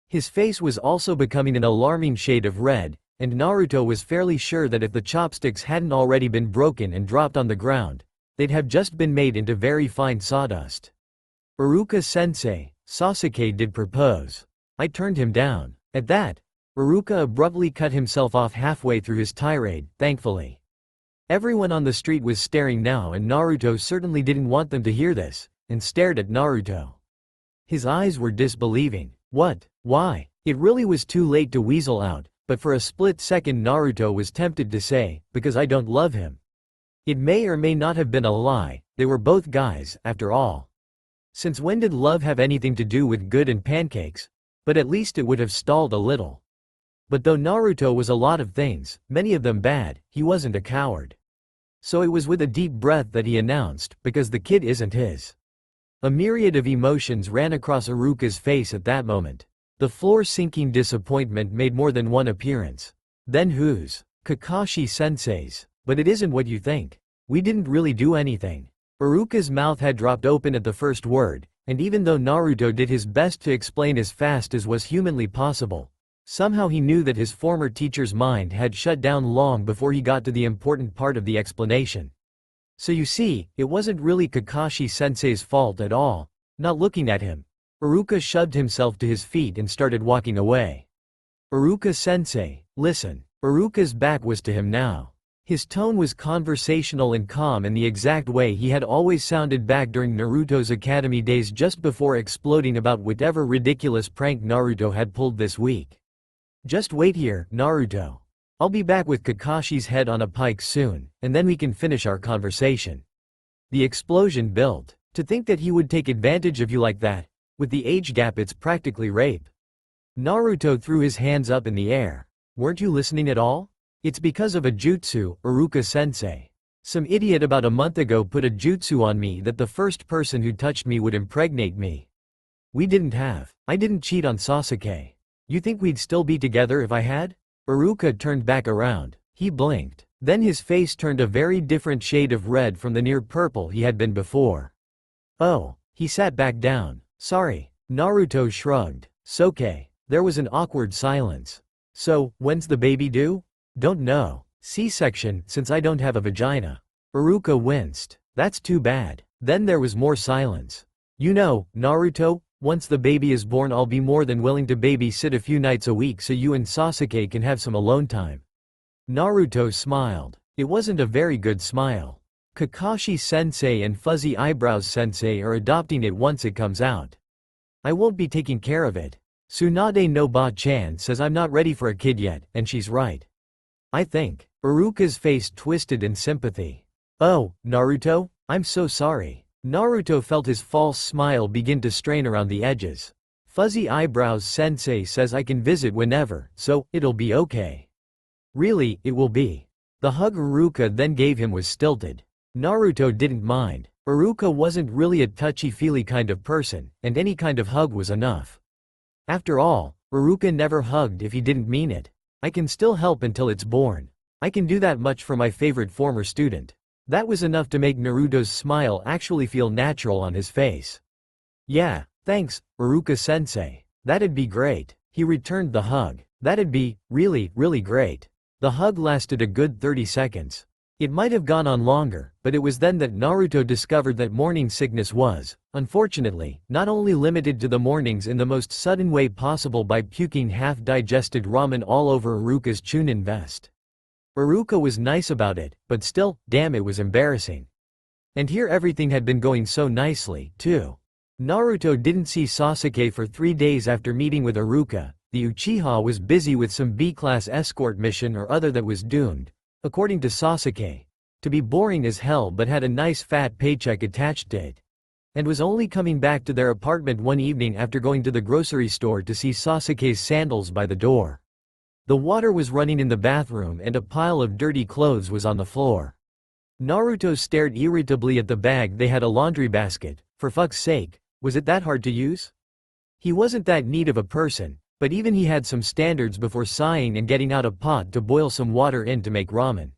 [SPEAKER 1] His face was also becoming an alarming shade of red, and Naruto was fairly sure that if the chopsticks hadn't already been broken and dropped on the ground, they'd have just been made into very fine sawdust. Iruka-sensei, Sasuke did propose. I turned him down. At that, Iruka abruptly cut himself off halfway through his tirade, thankfully. Everyone on the street was staring now, and Naruto certainly didn't want them to hear this, and stared at Naruto. His eyes were disbelieving. What? Why? It really was too late to weasel out, but for a split second Naruto was tempted to say, because I don't love him. It may or may not have been a lie, they were both guys, after all. Since when did love have anything to do with good and pancakes? But at least it would have stalled a little. But though Naruto was a lot of things, many of them bad, he wasn't a coward. So it was with a deep breath that he announced, because the kid isn't his. A myriad of emotions ran across Iruka's face at that moment. The floor-sinking disappointment made more than one appearance. Then whose? Kakashi-sensei's. But it isn't what you think. We didn't really do anything. Iruka's mouth had dropped open at the first word, and even though Naruto did his best to explain as fast as was humanly possible, somehow he knew that his former teacher's mind had shut down long before he got to the important part of the explanation. So you see, it wasn't really Kakashi-sensei's fault at all. Not looking at him, Iruka shoved himself to his feet and started walking away. Iruka-sensei, listen. Iruka's back was to him now. His tone was conversational and calm in the exact way he had always sounded back during Naruto's academy days just before exploding about whatever ridiculous prank Naruto had pulled this week. Just wait here, Naruto. I'll be back with Kakashi's head on a pike soon, and then we can finish our conversation. The explosion built. To think that he would take advantage of you like that. With the age gap, it's practically rape. Naruto threw his hands up in the air. Weren't you listening at all? It's because of a jutsu, Iruka-sensei. Some idiot about a month ago put a jutsu on me that the first person who touched me would impregnate me. I didn't cheat on Sasuke. You think we'd still be together if I had? Iruka turned back around. He blinked. Then his face turned a very different shade of red from the near purple he had been before. Oh, he sat back down. Sorry. Naruto shrugged. "Soke." There was an awkward silence. So, when's the baby due? Don't know. C-section, since I don't have a vagina. Iruka winced. That's too bad. Then there was more silence. You know, Naruto, once the baby is born I'll be more than willing to babysit a few nights a week so you and Sasuke can have some alone time. Naruto smiled. It wasn't a very good smile. Kakashi-sensei and Fuzzy Eyebrows-sensei are adopting it once it comes out. I won't be taking care of it. Tsunade no Ba-chan says I'm not ready for a kid yet, and she's right. I think. Iruka's face twisted in sympathy. Oh, Naruto, I'm so sorry. Naruto felt his false smile begin to strain around the edges. Fuzzy Eyebrows-sensei says I can visit whenever, so it'll be okay. Really, it will be. The hug Iruka then gave him was stilted. Naruto didn't mind. Iruka wasn't really a touchy-feely kind of person, and any kind of hug was enough. After all, Iruka never hugged if he didn't mean it. I can still help until it's born. I can do that much for my favorite former student. That was enough to make Naruto's smile actually feel natural on his face. Yeah, thanks, Iruka-sensei. That'd be great. He returned the hug. That'd be, really, really great. The hug lasted a good 30 seconds. It might have gone on longer, but it was then that Naruto discovered that morning sickness was, unfortunately, not only limited to the mornings in the most sudden way possible by puking half-digested ramen all over Iruka's Chunin vest. Iruka was nice about it, but still, damn, it was embarrassing. And here everything had been going so nicely, too. Naruto didn't see Sasuke for 3 days after meeting with Iruka. The Uchiha was busy with some B-class escort mission or other that was doomed, according to Sasuke, to be boring as hell but had a nice fat paycheck attached to it. And was only coming back to their apartment one evening after going to the grocery store to see Sasuke's sandals by the door. The water was running in the bathroom and a pile of dirty clothes was on the floor. Naruto stared irritably at the bag. They had a laundry basket. For fuck's sake, was it that hard to use? He wasn't that neat of a person, But even he had some standards before sighing and getting out a pot to boil some water in to make ramen.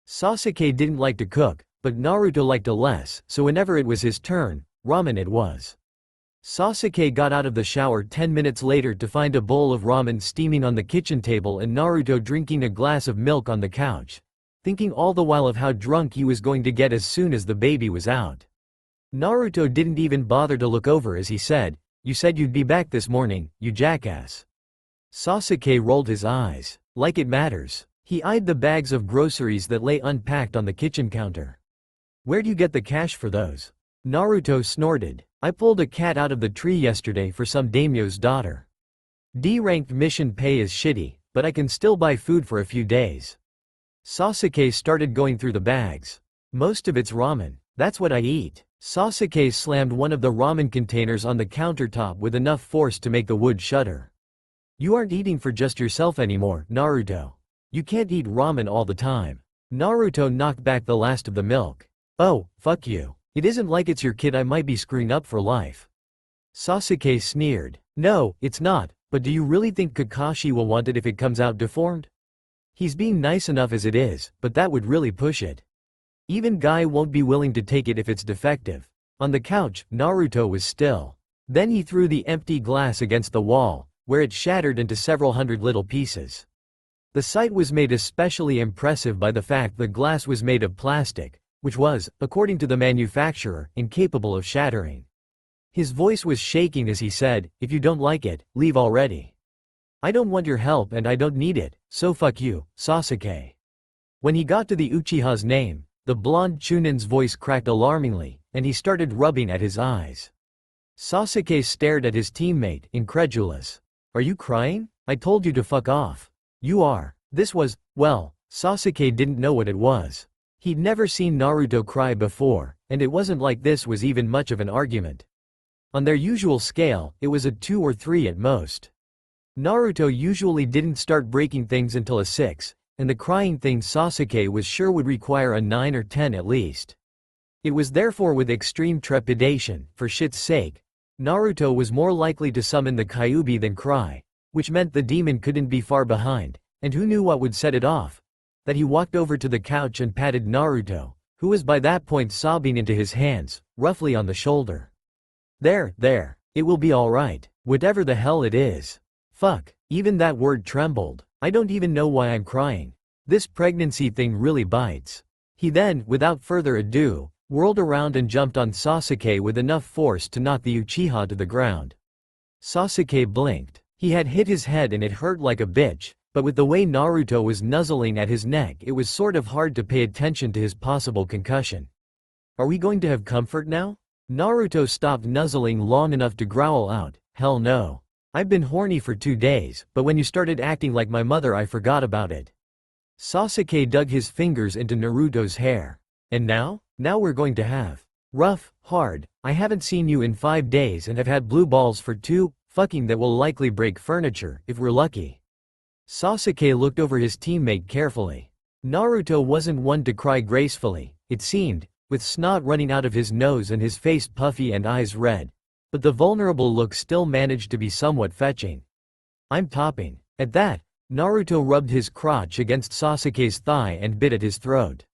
[SPEAKER 1] Sasuke didn't like to cook, but Naruto liked to less, so whenever it was his turn, ramen it was. Sasuke got out of the shower 10 minutes later to find a bowl of ramen steaming on the kitchen table and Naruto drinking a glass of milk on the couch, thinking all the while of how drunk he was going to get as soon as the baby was out. Naruto didn't even bother to look over as he said, "You said you'd be back this morning, you jackass." Sasuke rolled his eyes. Like it matters. He eyed the bags of groceries that lay unpacked on the kitchen counter. "Where'd you get the cash for those?" Naruto snorted. "I pulled a cat out of the tree yesterday for some daimyo's daughter. D-ranked mission pay is shitty, but I can still buy food for a few days." Sasuke started going through the bags. "Most of it's ramen. That's what I eat." Sasuke slammed one of the ramen containers on the countertop with enough force to make the wood shudder. "You aren't eating for just yourself anymore, Naruto. You can't eat ramen all the time." Naruto knocked back the last of the milk. "Oh, fuck you. It isn't like it's your kid I might be screwing up for life." Sasuke sneered. "No, it's not, but do you really think Kakashi will want it if it comes out deformed? He's being nice enough as it is, but that would really push it. Even Guy won't be willing to take it if it's defective." On the couch, Naruto was still. Then he threw the empty glass against the wall, where it shattered into several hundred little pieces. The sight was made especially impressive by the fact the glass was made of plastic, which was, according to the manufacturer, incapable of shattering. His voice was shaking as he said, "If you don't like it, leave already. I don't want your help and I don't need it, so fuck you, Sasuke." When he got to the Uchiha's name, the blonde Chunin's voice cracked alarmingly, and he started rubbing at his eyes. Sasuke stared at his teammate, incredulous. "Are you crying? I told you to fuck off." "You are." This was, well, Sasuke didn't know what it was. He'd never seen Naruto cry before, and it wasn't like this was even much of an argument. On their usual scale, it was a 2 or 3 at most. Naruto usually didn't start breaking things until a 6, and the crying thing Sasuke was sure would require a 9 or 10 at least. It was therefore with extreme trepidation, for shit's sake. Naruto was more likely to summon the Kyuubi than cry, which meant the demon couldn't be far behind, and who knew what would set it off? That he walked over to the couch and patted Naruto, who was by that point sobbing into his hands, roughly on the shoulder. There, it will be alright, whatever the hell it is." Fuck, even that word trembled. "I don't even know why I'm crying. This pregnancy thing really bites." He then, without further ado, whirled around and jumped on Sasuke with enough force to knock the Uchiha to the ground. Sasuke blinked. He had hit his head and it hurt like a bitch, but with the way Naruto was nuzzling at his neck it was sort of hard to pay attention to his possible concussion. "Are we going to have comfort now?" Naruto stopped nuzzling long enough to growl out, "Hell no. I've been horny for 2 days, but when you started acting like my mother I forgot about it." Sasuke dug his fingers into Naruto's hair. "And now? Now we're going to have rough, hard. I haven't seen you in 5 days and have had blue balls for 2, fucking that will likely break furniture, if we're lucky." Sasuke looked over his teammate carefully. Naruto wasn't one to cry gracefully, it seemed, with snot running out of his nose and his face puffy and eyes red. But the vulnerable look still managed to be somewhat fetching. "I'm topping." At that, Naruto rubbed his crotch against Sasuke's thigh and bit at his throat.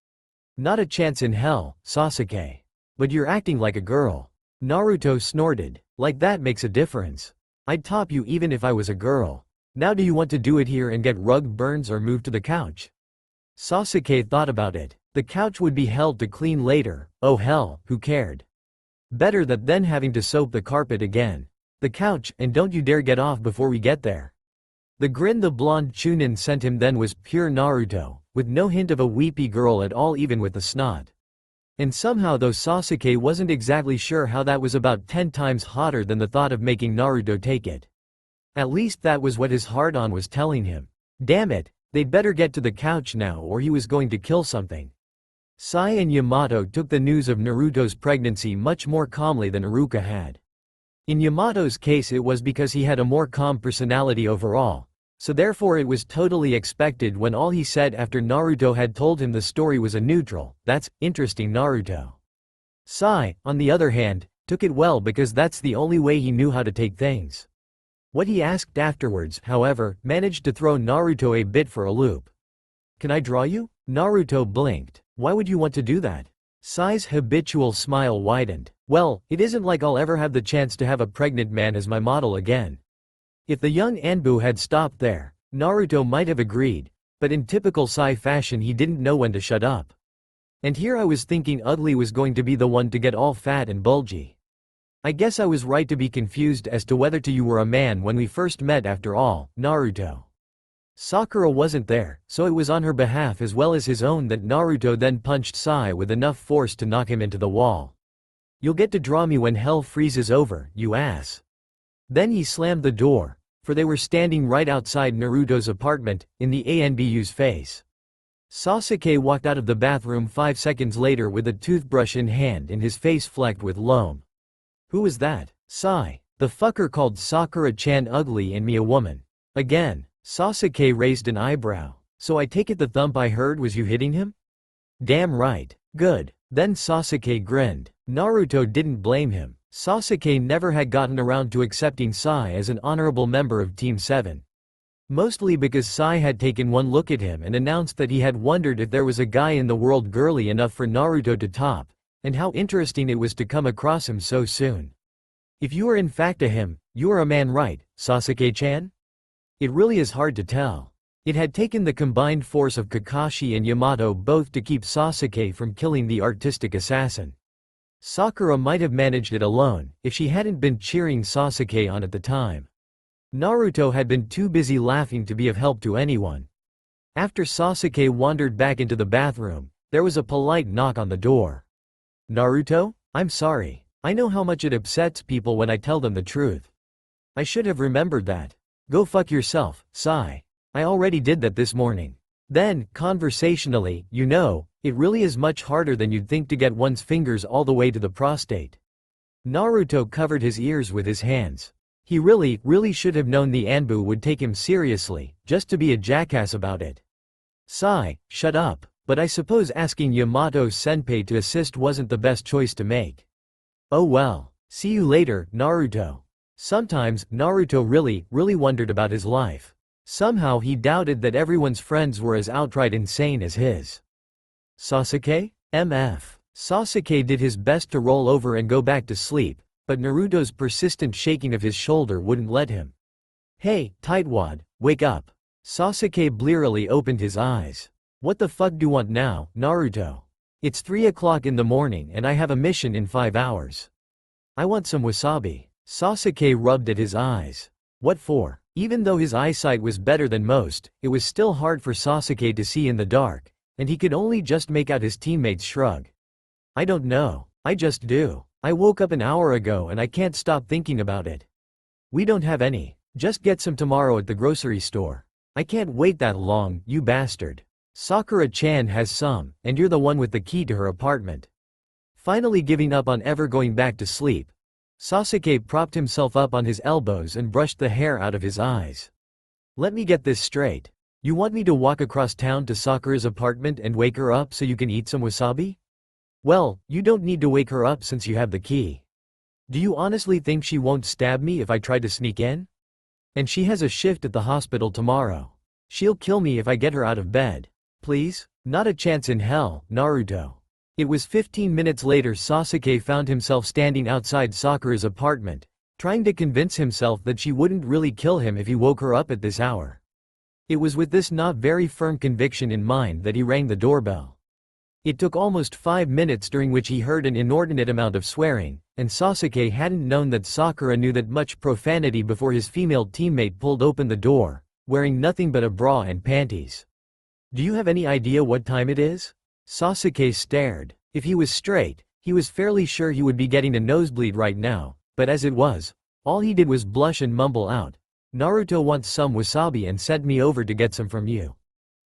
[SPEAKER 1] "Not a chance in hell, Sasuke. But you're acting like a girl." Naruto snorted. "Like that makes a difference. I'd top you even if I was a girl. Now do you want to do it here and get rug burns or move to the couch?" Sasuke thought about it. The couch would be held to clean later, oh hell, who cared? Better that than having to soap the carpet again. "The couch, and don't you dare get off before we get there." The grin the blonde Chunin sent him then was pure Naruto, with no hint of a weepy girl at all even with the snot. And somehow though Sasuke wasn't exactly sure how that was about 10 times hotter than the thought of making Naruto take it. At least that was what his heart-on was telling him. Damn it, they'd better get to the couch now or he was going to kill something. Sai and Yamato took the news of Naruto's pregnancy much more calmly than Arika had. In Yamato's case it was because he had a more calm personality overall, so therefore it was totally expected when all he said after Naruto had told him the story was a neutral, "That's interesting Naruto." Sai, on the other hand, took it well because that's the only way he knew how to take things. What he asked afterwards, however, managed to throw Naruto a bit for a loop. "Can I draw you?" Naruto blinked. "Why would you want to do that?" Sai's habitual smile widened. "Well, it isn't like I'll ever have the chance to have a pregnant man as my model again." If the young Anbu had stopped there, Naruto might have agreed, but in typical Sai fashion he didn't know when to shut up. "And here I was thinking Ugly was going to be the one to get all fat and bulgy. I guess I was right to be confused as to whether you were a man when we first met after all, Naruto." Sakura wasn't there, so it was on her behalf as well as his own that Naruto then punched Sai with enough force to knock him into the wall. "You'll get to draw me when hell freezes over, you ass." Then he slammed the door, for they were standing right outside Naruto's apartment, in the ANBU's face. Sasuke walked out of the bathroom 5 seconds later with a toothbrush in hand and his face flecked with loam. "Who was that?" "Sai. The fucker called Sakura-chan ugly and me a woman." Again, Sasuke raised an eyebrow. "So I take it the thump I heard was you hitting him?" "Damn right. Good." Then Sasuke grinned. Naruto didn't blame him. Sasuke never had gotten around to accepting Sai as an honorable member of Team 7. Mostly because Sai had taken one look at him and announced that he had wondered if there was a guy in the world girly enough for Naruto to top, and how interesting it was to come across him so soon. "If you are in fact a him, you are a man, right, Sasuke-chan?" It really is hard to tell. It had taken the combined force of Kakashi and Yamato both to keep Sasuke from killing the artistic assassin. Sakura might have managed it alone, if she hadn't been cheering Sasuke on at the time. Naruto had been too busy laughing to be of help to anyone. After Sasuke wandered back into the bathroom, there was a polite knock on the door. "Naruto? I'm sorry. I know how much it upsets people when I tell them the truth. I should have remembered that. Go fuck yourself, Sai. I already did that this morning." Then, conversationally, it really is much harder than you'd think to get one's fingers all the way to the prostate. Naruto covered his ears with his hands. He really should have known the Anbu would take him seriously, just to be a jackass about it. "Sai, shut up, but I suppose asking Yamato-senpai to assist wasn't the best choice to make." "Oh well. See you later, Naruto." Sometimes, Naruto really wondered about his life. Somehow he doubted that everyone's friends were as outright insane as his. "Sasuke? MF." Sasuke did his best to roll over and go back to sleep, but Naruto's persistent shaking of his shoulder wouldn't let him. "Hey, tightwad, wake up." Sasuke blearily opened his eyes. "What the fuck do you want now, Naruto? It's 3 o'clock in the morning and I have a mission in 5 hours. I want some wasabi." Sasuke rubbed at his eyes. "What for?" Even though his eyesight was better than most, it was still hard for Sasuke to see in the dark, and he could only just make out his teammates shrug. "I don't know. I just do. I woke up an hour ago and I can't stop thinking about it." "We don't have any. Just get some tomorrow at the grocery store." "I can't wait that long, you bastard. Sakura-chan has some, and you're the one with the key to her apartment." Finally giving up on ever going back to sleep, Sasuke propped himself up on his elbows and brushed the hair out of his eyes. "Let me get this straight. You want me to walk across town to Sakura's apartment and wake her up so you can eat some wasabi? Well, you don't need to wake her up since you have the key. Do you honestly think she won't stab me if I try to sneak in? And she has a shift at the hospital tomorrow. She'll kill me if I get her out of bed. Please? Not a chance in hell, Naruto." It was 15 minutes later Sasuke found himself standing outside Sakura's apartment, trying to convince himself that she wouldn't really kill him if he woke her up at this hour. It was with this not very firm conviction in mind that he rang the doorbell. It took almost 5 minutes, during which he heard an inordinate amount of swearing, and Sasuke hadn't known that Sakura knew that much profanity before his female teammate pulled open the door, wearing nothing but a bra and panties. "Do you have any idea what time it is?" Sasuke stared. If he was straight, he was fairly sure he would be getting a nosebleed right now, but as it was, all he did was blush and mumble out, "Naruto wants some wasabi and sent me over to get some from you."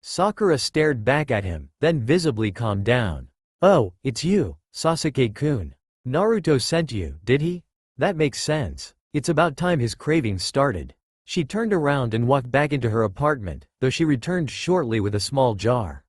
[SPEAKER 1] Sakura stared back at him, then visibly calmed down. "Oh, it's you, Sasuke-kun. Naruto sent you, did he? That makes sense. It's about time his cravings started." She turned around and walked back into her apartment, though she returned shortly with a small jar.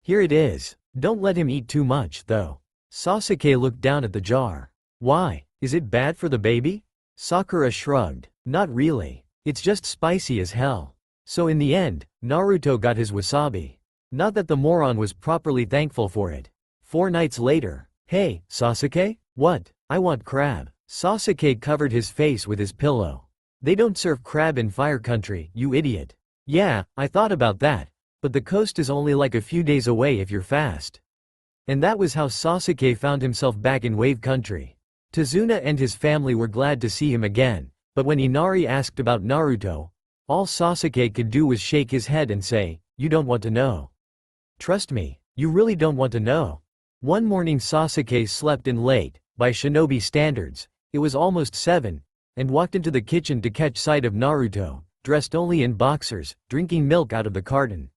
[SPEAKER 1] "Here it is. Don't let him eat too much, though." Sasuke looked down at the jar. "Why? Is it bad for the baby?" Sakura shrugged. Not really. It's just spicy as hell. So in the end, Naruto got his wasabi. Not that the moron was properly thankful for it. 4 nights later. Hey, Sasuke? What? I want crab. Sasuke covered his face with his pillow. They don't serve crab in Fire Country, you idiot. Yeah, I thought about that. But the coast is only like a few days away if you're fast. And that was how Sasuke found himself back in Wave Country. Tazuna and his family were glad to see him again, but when Inari asked about Naruto, all Sasuke could do was shake his head and say, "You don't want to know. Trust me, you really don't want to know." One morning Sasuke slept in late, by shinobi standards, it was almost 7, and walked into the kitchen to catch sight of Naruto, dressed only in boxers, drinking milk out of the carton.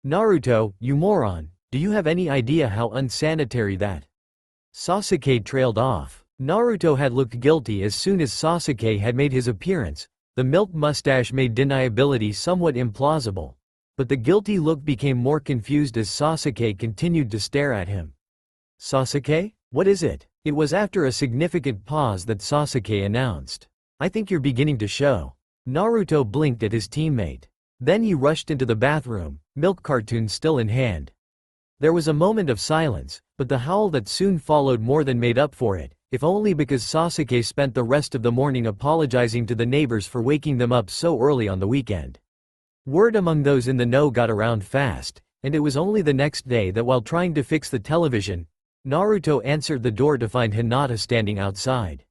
[SPEAKER 1] "Naruto, you moron, do you have any idea how unsanitary that?" Sasuke trailed off. Naruto had looked guilty as soon as Sasuke had made his appearance. The milk mustache made deniability somewhat implausible. But the guilty look became more confused as Sasuke continued to stare at him. "Sasuke? What is it?" It was after a significant pause that Sasuke announced. "I think you're beginning to show." Naruto blinked at his teammate. Then he rushed into the bathroom, milk cartoon still in hand. There was a moment of silence, but the howl that soon followed more than made up for it, if only because Sasuke spent the rest of the morning apologizing to the neighbors for waking them up so early on the weekend. Word among those in the know got around fast, and it was only the next day that while trying to fix the television, Naruto answered the door to find Hinata standing outside.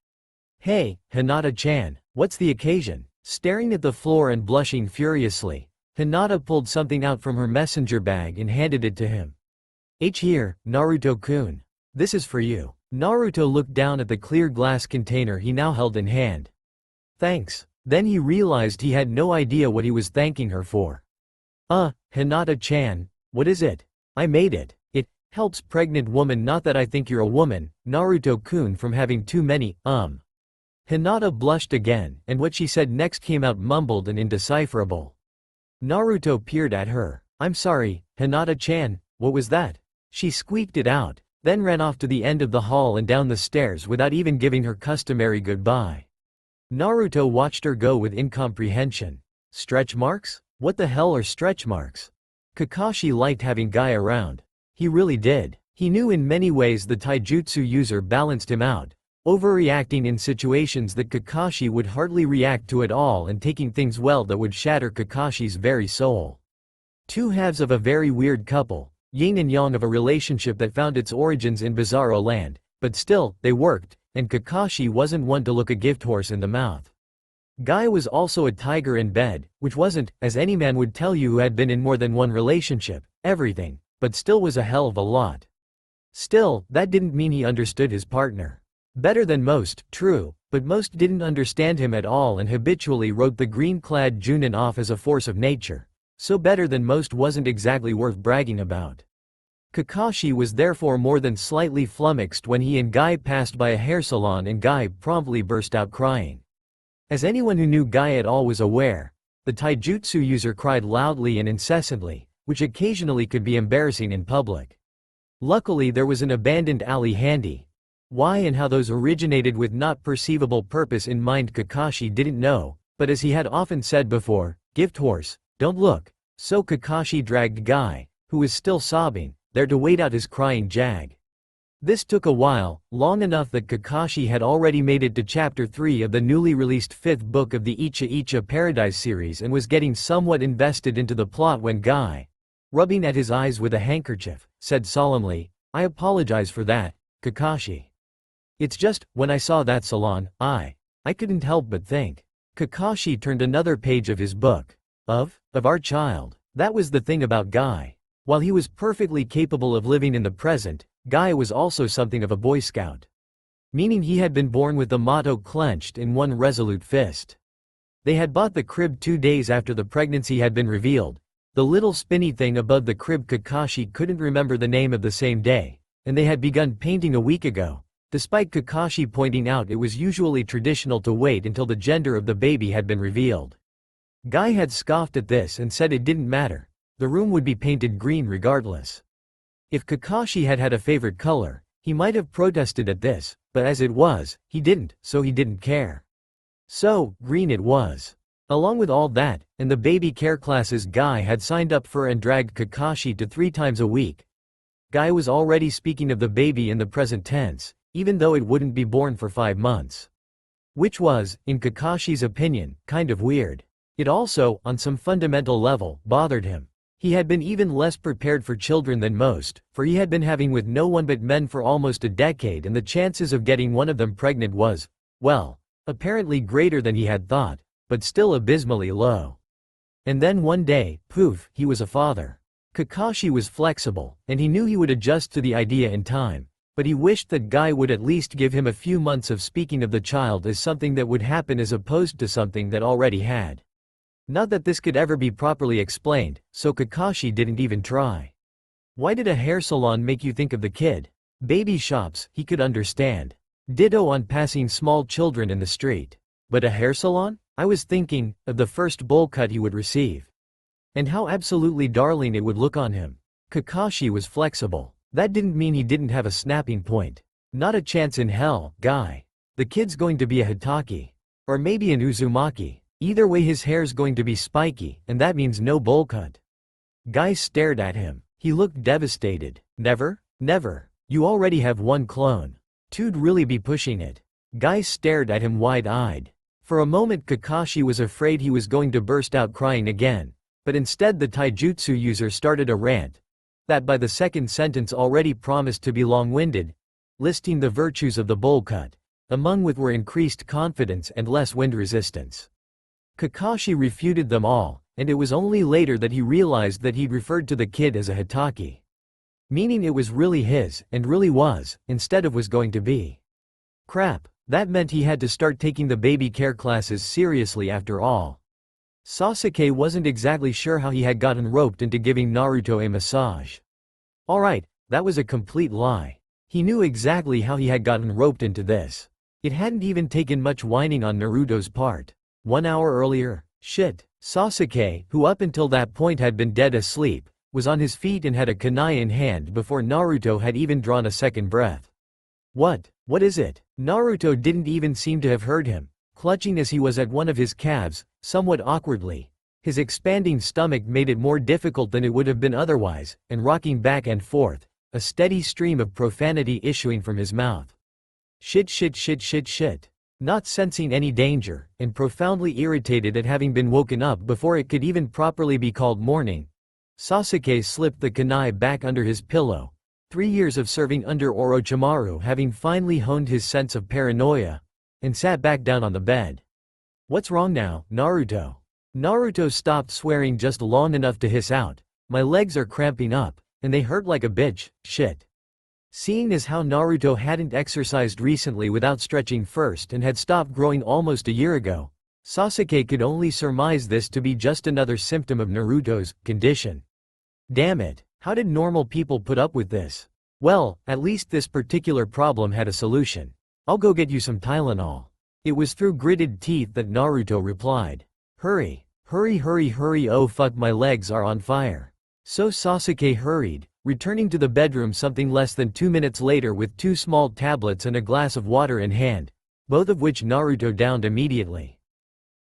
[SPEAKER 1] "Hey, Hinata-chan, what's the occasion?" Staring at the floor and blushing furiously, Hinata pulled something out from her messenger bag and handed it to him. "Here, Naruto-kun. This is for you." Naruto looked down at the clear glass container he now held in hand. "Thanks." Then he realized he had no idea what he was thanking her for. Hinata-chan, what is it?" "I made it. It helps pregnant woman, not that I think you're a woman, Naruto-kun, from having too many, Hinata blushed again, and what she said next came out mumbled and indecipherable. Naruto peered at her. "I'm sorry, Hinata-chan, what was that?" She squeaked it out, then ran off to the end of the hall and down the stairs without even giving her customary goodbye. Naruto watched her go with incomprehension. Stretch marks? What the hell are stretch marks? Kakashi liked having Guy around. He really did. He knew in many ways the taijutsu user balanced him out, overreacting in situations that Kakashi would hardly react to at all and taking things well that would shatter Kakashi's very soul. Two halves of a very weird couple, yin and yang of a relationship that found its origins in Bizarro Land, but still, they worked, and Kakashi wasn't one to look a gift horse in the mouth. Guy was also a tiger in bed, which wasn't, as any man would tell you who had been in more than one relationship, everything, but still was a hell of a lot. Still, that didn't mean he understood his partner. Better than most, true, but most didn't understand him at all and habitually wrote the green-clad Junin off as a force of nature. So better than most wasn't exactly worth bragging about. Kakashi was therefore more than slightly flummoxed when he and Guy passed by a hair salon and Guy promptly burst out crying. As anyone who knew Guy at all was aware, the taijutsu user cried loudly and incessantly, which occasionally could be embarrassing in public. Luckily there was an abandoned alley handy. Why and how those originated with not perceivable purpose in mind Kakashi didn't know, but as he had often said before, gift horse, don't look. So Kakashi dragged Guy, who was still sobbing, there to wait out his crying jag. This took a while, long enough that Kakashi had already made it to chapter 3 of the newly released 5th book of the Icha Icha Paradise series and was getting somewhat invested into the plot when Guy, rubbing at his eyes with a handkerchief, said solemnly, "I apologize for that, Kakashi. It's just, when I saw that salon, I couldn't help but think." Kakashi turned another page of his book. Of our child. That was the thing about Guy. While he was perfectly capable of living in the present, Guy was also something of a Boy Scout. Meaning he had been born with the motto clenched in one resolute fist. They had bought the crib 2 days after the pregnancy had been revealed. The little spinny thing above the crib Kakashi couldn't remember the name of the same day, and they had begun painting a week ago, despite Kakashi pointing out it was usually traditional to wait until the gender of the baby had been revealed. Guy had scoffed at this and said it didn't matter, the room would be painted green regardless. If Kakashi had had a favorite color, he might have protested at this, but as it was, he didn't, so he didn't care. So, green it was. Along with all that, in the baby care classes Guy had signed up for and dragged Kakashi to 3 times a week. Guy was already speaking of the baby in the present tense, even though it wouldn't be born for 5 months. Which was, in Kakashi's opinion, kind of weird. It also, on some fundamental level, bothered him. He had been even less prepared for children than most, for he had been having with no one but men for almost a decade, and the chances of getting one of them pregnant was, well, apparently greater than he had thought, but still abysmally low. And then one day, poof, he was a father. Kakashi was flexible, and he knew he would adjust to the idea in time, but he wished that Guy would at least give him a few months of speaking of the child as something that would happen as opposed to something that already had. Not that this could ever be properly explained, so Kakashi didn't even try. Why did a hair salon make you think of the kid? Baby shops, he could understand. Ditto on passing small children in the street. But a hair salon? I was thinking of the first bowl cut he would receive. And how absolutely darling it would look on him. Kakashi was flexible. That didn't mean he didn't have a snapping point. Not a chance in hell, Guy. The kid's going to be a Hitaki. Or maybe an Uzumaki. Either way his hair's going to be spiky, and that means no bowl cut. Guy stared at him. He looked devastated. Never? Never. You already have one clone. Two'd really be pushing it. Guy stared at him wide-eyed. For a moment Kakashi was afraid he was going to burst out crying again, but instead the taijutsu user started a rant that by the second sentence already promised to be long-winded, listing the virtues of the bowl cut, among which were increased confidence and less wind resistance. Kakashi refuted them all, and it was only later that he realized that he'd referred to the kid as a Hitaki. Meaning it was really his, and really was, instead of was going to be. Crap, that meant he had to start taking the baby care classes seriously after all. Sasuke wasn't exactly sure how he had gotten roped into giving Naruto a massage. Alright, that was a complete lie. He knew exactly how he had gotten roped into this. It hadn't even taken much whining on Naruto's part. 1 hour earlier, shit. Sasuke, who up until that point had been dead asleep, was on his feet and had a kunai in hand before Naruto had even drawn a second breath. What is it? Naruto didn't even seem to have heard him, clutching as he was at one of his calves, somewhat awkwardly. His expanding stomach made it more difficult than it would have been otherwise, and rocking back and forth, a steady stream of profanity issuing from his mouth. Shit. Not sensing any danger, and profoundly irritated at having been woken up before it could even properly be called morning, Sasuke slipped the kunai back under his pillow. 3 years of serving under Orochimaru having finally honed his sense of paranoia, and sat back down on the bed. What's wrong now, Naruto? Naruto stopped swearing just long enough to hiss out, my legs are cramping up, and they hurt like a bitch, shit. Seeing as how Naruto hadn't exercised recently without stretching first and had stopped growing almost a year ago, Sasuke could only surmise this to be just another symptom of Naruto's condition. Damn it, how did normal people put up with this? Well, at least this particular problem had a solution. I'll go get you some Tylenol. It was through gritted teeth that Naruto replied. Hurry, oh fuck, my legs are on fire. So Sasuke hurried, returning to the bedroom something less than 2 minutes later with 2 small tablets and a glass of water in hand, both of which Naruto downed immediately.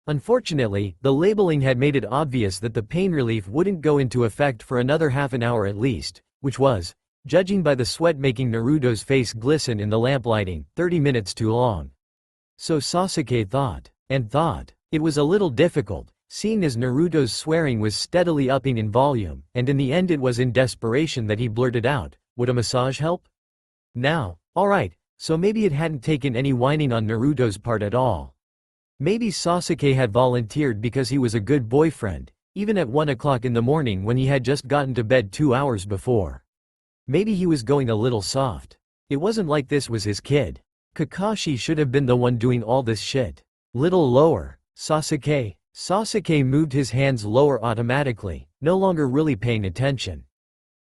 [SPEAKER 1] Unfortunately, the labeling had made it obvious that the pain relief wouldn't go into effect for another half an hour at least, which was, judging by the sweat making Naruto's face glisten in the lamp lighting, 30 minutes too long. So Sasuke thought. It was a little difficult, seeing as Naruto's swearing was steadily upping in volume, and in the end it was in desperation that he blurted out, would a massage help? Now, alright, so maybe it hadn't taken any whining on Naruto's part at all. Maybe Sasuke had volunteered because he was a good boyfriend, even at 1 o'clock in the morning when he had just gotten to bed 2 hours before. Maybe he was going a little soft. It wasn't like this was his kid. Kakashi should have been the one doing all this shit. Little lower, Sasuke. Sasuke moved his hands lower automatically, no longer really paying attention.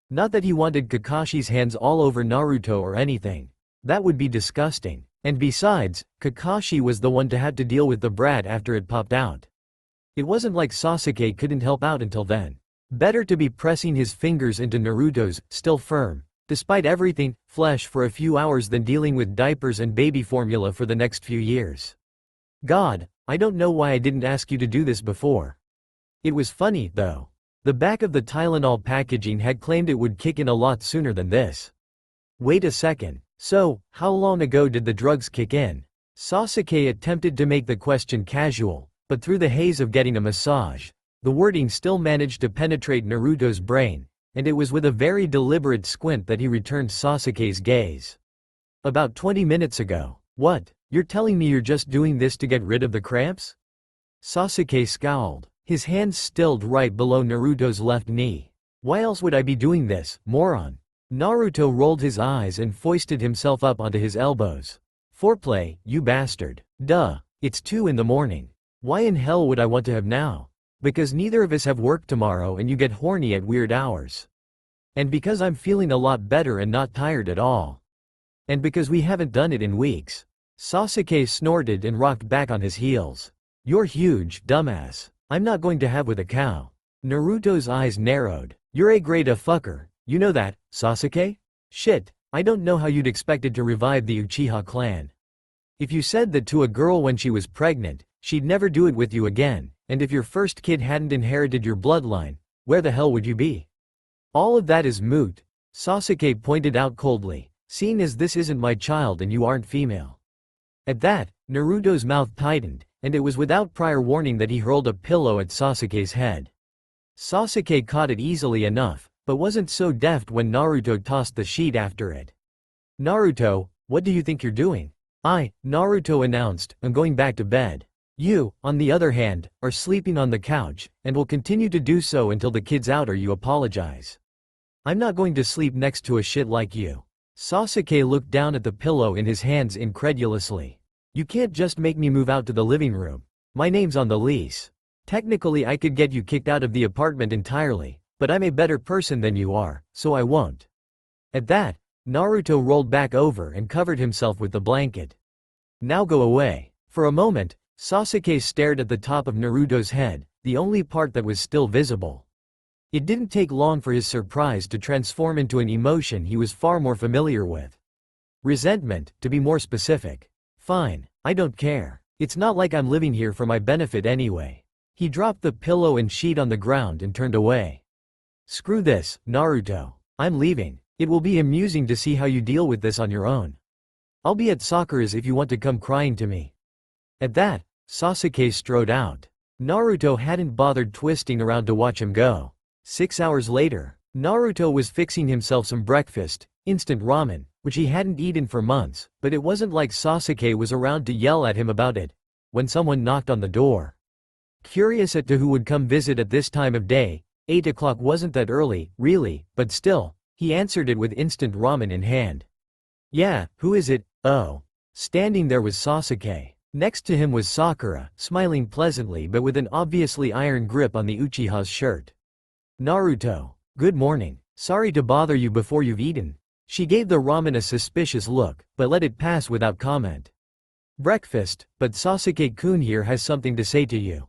[SPEAKER 1] Not that he wanted Kakashi's hands all over Naruto or anything. That would be disgusting. And besides, Kakashi was the one to have to deal with the brat after it popped out. It wasn't like Sasuke couldn't help out until then. Better to be pressing his fingers into Naruto's, still firm, despite everything, flesh for a few hours than dealing with diapers and baby formula for the next few years. God, I don't know why I didn't ask you to do this before. It was funny, though. The back of the Tylenol packaging had claimed it would kick in a lot sooner than this. Wait a second. So, how long ago did the drugs kick in? Sasuke attempted to make the question casual, but through the haze of getting a massage, the wording still managed to penetrate Naruto's brain, and it was with a very deliberate squint that he returned Sasuke's gaze. About 20 minutes ago. What? You're telling me you're just doing this to get rid of the cramps? Sasuke scowled, his hands stilled right below Naruto's left knee. Why else would I be doing this, moron? Naruto rolled his eyes and foisted himself up onto his elbows. Foreplay, you bastard. Duh. It's 2 in the morning. Why in hell would I want to have now? Because neither of us have work tomorrow and you get horny at weird hours. And because I'm feeling a lot better and not tired at all. And because we haven't done it in weeks. Sasuke snorted and rocked back on his heels. You're huge, dumbass. I'm not going to have with a cow. Naruto's eyes narrowed. You're a great fucker. You know that, Sasuke? Shit, I don't know how you'd expected to revive the Uchiha clan. If you said that to a girl when she was pregnant, she'd never do it with you again, and if your first kid hadn't inherited your bloodline, where the hell would you be? All of that is moot, Sasuke pointed out coldly, seeing as this isn't my child and you aren't female. At that, Naruto's mouth tightened, and it was without prior warning that he hurled a pillow at Sasuke's head. Sasuke caught it easily enough, but wasn't so deft when Naruto tossed the sheet after it. Naruto, what do you think you're doing? Naruto announced, I'm going back to bed. You, on the other hand, are sleeping on the couch, and will continue to do so until the kid's out or you apologize. I'm not going to sleep next to a shit like you. Sasuke looked down at the pillow in his hands incredulously. You can't just make me move out to the living room. My name's on the lease. Technically I could get you kicked out of the apartment entirely, but I'm a better person than you are, so I won't. At that, Naruto rolled back over and covered himself with the blanket. Now go away. For a moment, Sasuke stared at the top of Naruto's head, the only part that was still visible. It didn't take long for his surprise to transform into an emotion he was far more familiar with. Resentment, to be more specific. Fine, I don't care. It's not like I'm living here for my benefit anyway. He dropped the pillow and sheet on the ground and turned away. Screw this, Naruto. I'm leaving. It will be amusing to see how you deal with this on your own. I'll be at Sakura's if you want to come crying to me. At that, Sasuke strode out. Naruto hadn't bothered twisting around to watch him go. 6 hours later, Naruto was fixing himself some breakfast, instant ramen, which he hadn't eaten for months, but it wasn't like Sasuke was around to yell at him about it, when someone knocked on the door. Curious as to who would come visit at this time of day, 8 o'clock wasn't that early, really, but still, he answered it with instant ramen in hand. Yeah, who is it? Oh. Standing there was Sasuke. Next to him was Sakura, smiling pleasantly but with an obviously iron grip on the Uchiha's shirt. Naruto. Good morning. Sorry to bother you before you've eaten. She gave the ramen a suspicious look, but let it pass without comment. Breakfast, but Sasuke-kun here has something to say to you.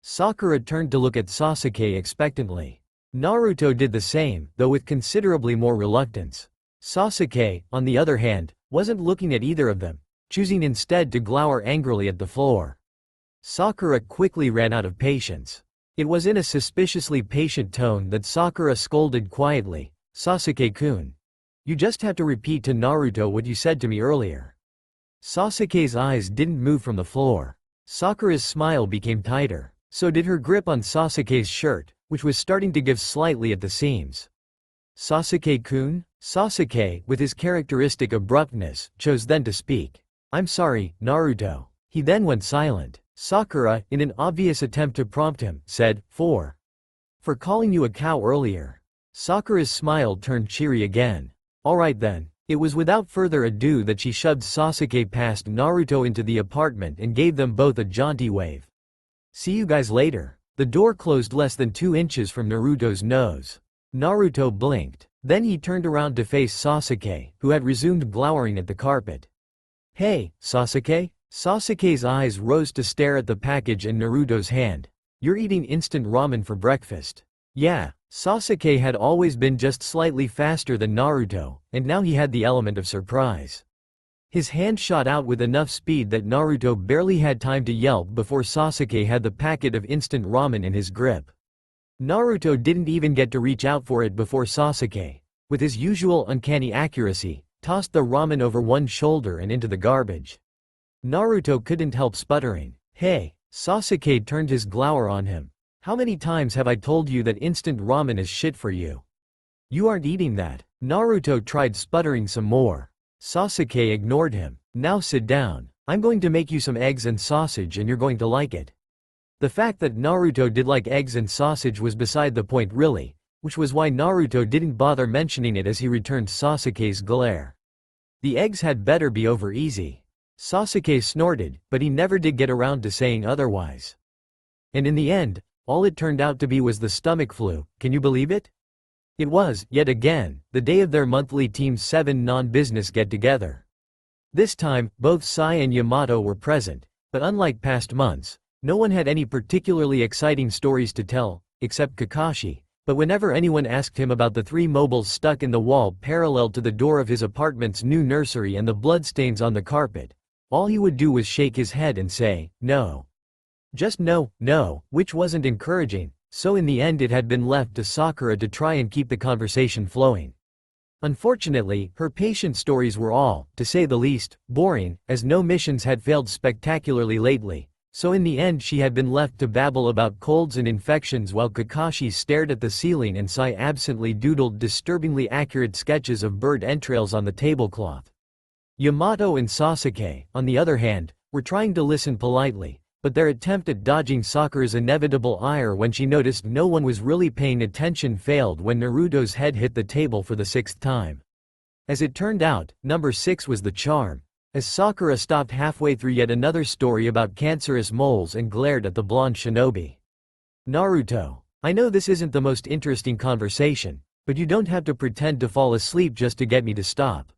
[SPEAKER 1] Sakura turned to look at Sasuke expectantly. Naruto did the same, though with considerably more reluctance. Sasuke, on the other hand, wasn't looking at either of them, choosing instead to glower angrily at the floor. Sakura quickly ran out of patience. It was in a suspiciously patient tone that Sakura scolded quietly, Sasuke-kun. You just have to repeat to Naruto what you said to me earlier. Sasuke's eyes didn't move from the floor. Sakura's smile became tighter. So did her grip on Sasuke's shirt, which was starting to give slightly at the seams. Sasuke-kun? Sasuke, with his characteristic abruptness, chose then to speak. I'm sorry, Naruto. He then went silent. Sakura, in an obvious attempt to prompt him, said, for calling you a cow earlier. Sakura's smile turned cheery again. Alright then. It was without further ado that she shoved Sasuke past Naruto into the apartment and gave them both a jaunty wave. See you guys later. The door closed less than 2 inches from Naruto's nose. Naruto blinked. Then he turned around to face Sasuke, who had resumed glowering at the carpet. Hey, Sasuke? Sasuke's eyes rose to stare at the package in Naruto's hand. You're eating instant ramen for breakfast. Yeah, Sasuke had always been just slightly faster than Naruto, and now he had the element of surprise. His hand shot out with enough speed that Naruto barely had time to yelp before Sasuke had the packet of instant ramen in his grip. Naruto didn't even get to reach out for it before Sasuke, with his usual uncanny accuracy, tossed the ramen over one shoulder and into the garbage. Naruto couldn't help sputtering. "Hey!" Sasuke turned his glower on him. "How many times have I told you that instant ramen is shit for you? You aren't eating that." Naruto tried sputtering some more. Sasuke ignored him. "Now sit down. I'm going to make you some eggs and sausage and you're going to like it." The fact that Naruto did like eggs and sausage was beside the point really, which was why Naruto didn't bother mentioning it as he returned Sasuke's glare. "The eggs had better be over easy." Sasuke snorted, but he never did get around to saying otherwise. And in the end, all it turned out to be was the stomach flu, can you believe it? It was, yet again, the day of their monthly Team 7 non-business get-together. This time, both Sai and Yamato were present, but unlike past months, no one had any particularly exciting stories to tell, except Kakashi, but whenever anyone asked him about the 3 mobiles stuck in the wall parallel to the door of his apartment's new nursery and the bloodstains on the carpet, all he would do was shake his head and say, "No." Just no, no, which wasn't encouraging. So in the end it had been left to Sakura to try and keep the conversation flowing. Unfortunately, her patient stories were all, to say the least, boring, as no missions had failed spectacularly lately, so in the end she had been left to babble about colds and infections while Kakashi stared at the ceiling and Sai absently doodled disturbingly accurate sketches of bird entrails on the tablecloth. Yamato and Sasuke, on the other hand, were trying to listen politely, but their attempt at dodging Sakura's inevitable ire when she noticed no one was really paying attention failed when Naruto's head hit the table for the 6th time. As it turned out, number 6 was the charm, as Sakura stopped halfway through yet another story about cancerous moles and glared at the blonde shinobi. "Naruto, I know this isn't the most interesting conversation, but you don't have to pretend to fall asleep just to get me to stop."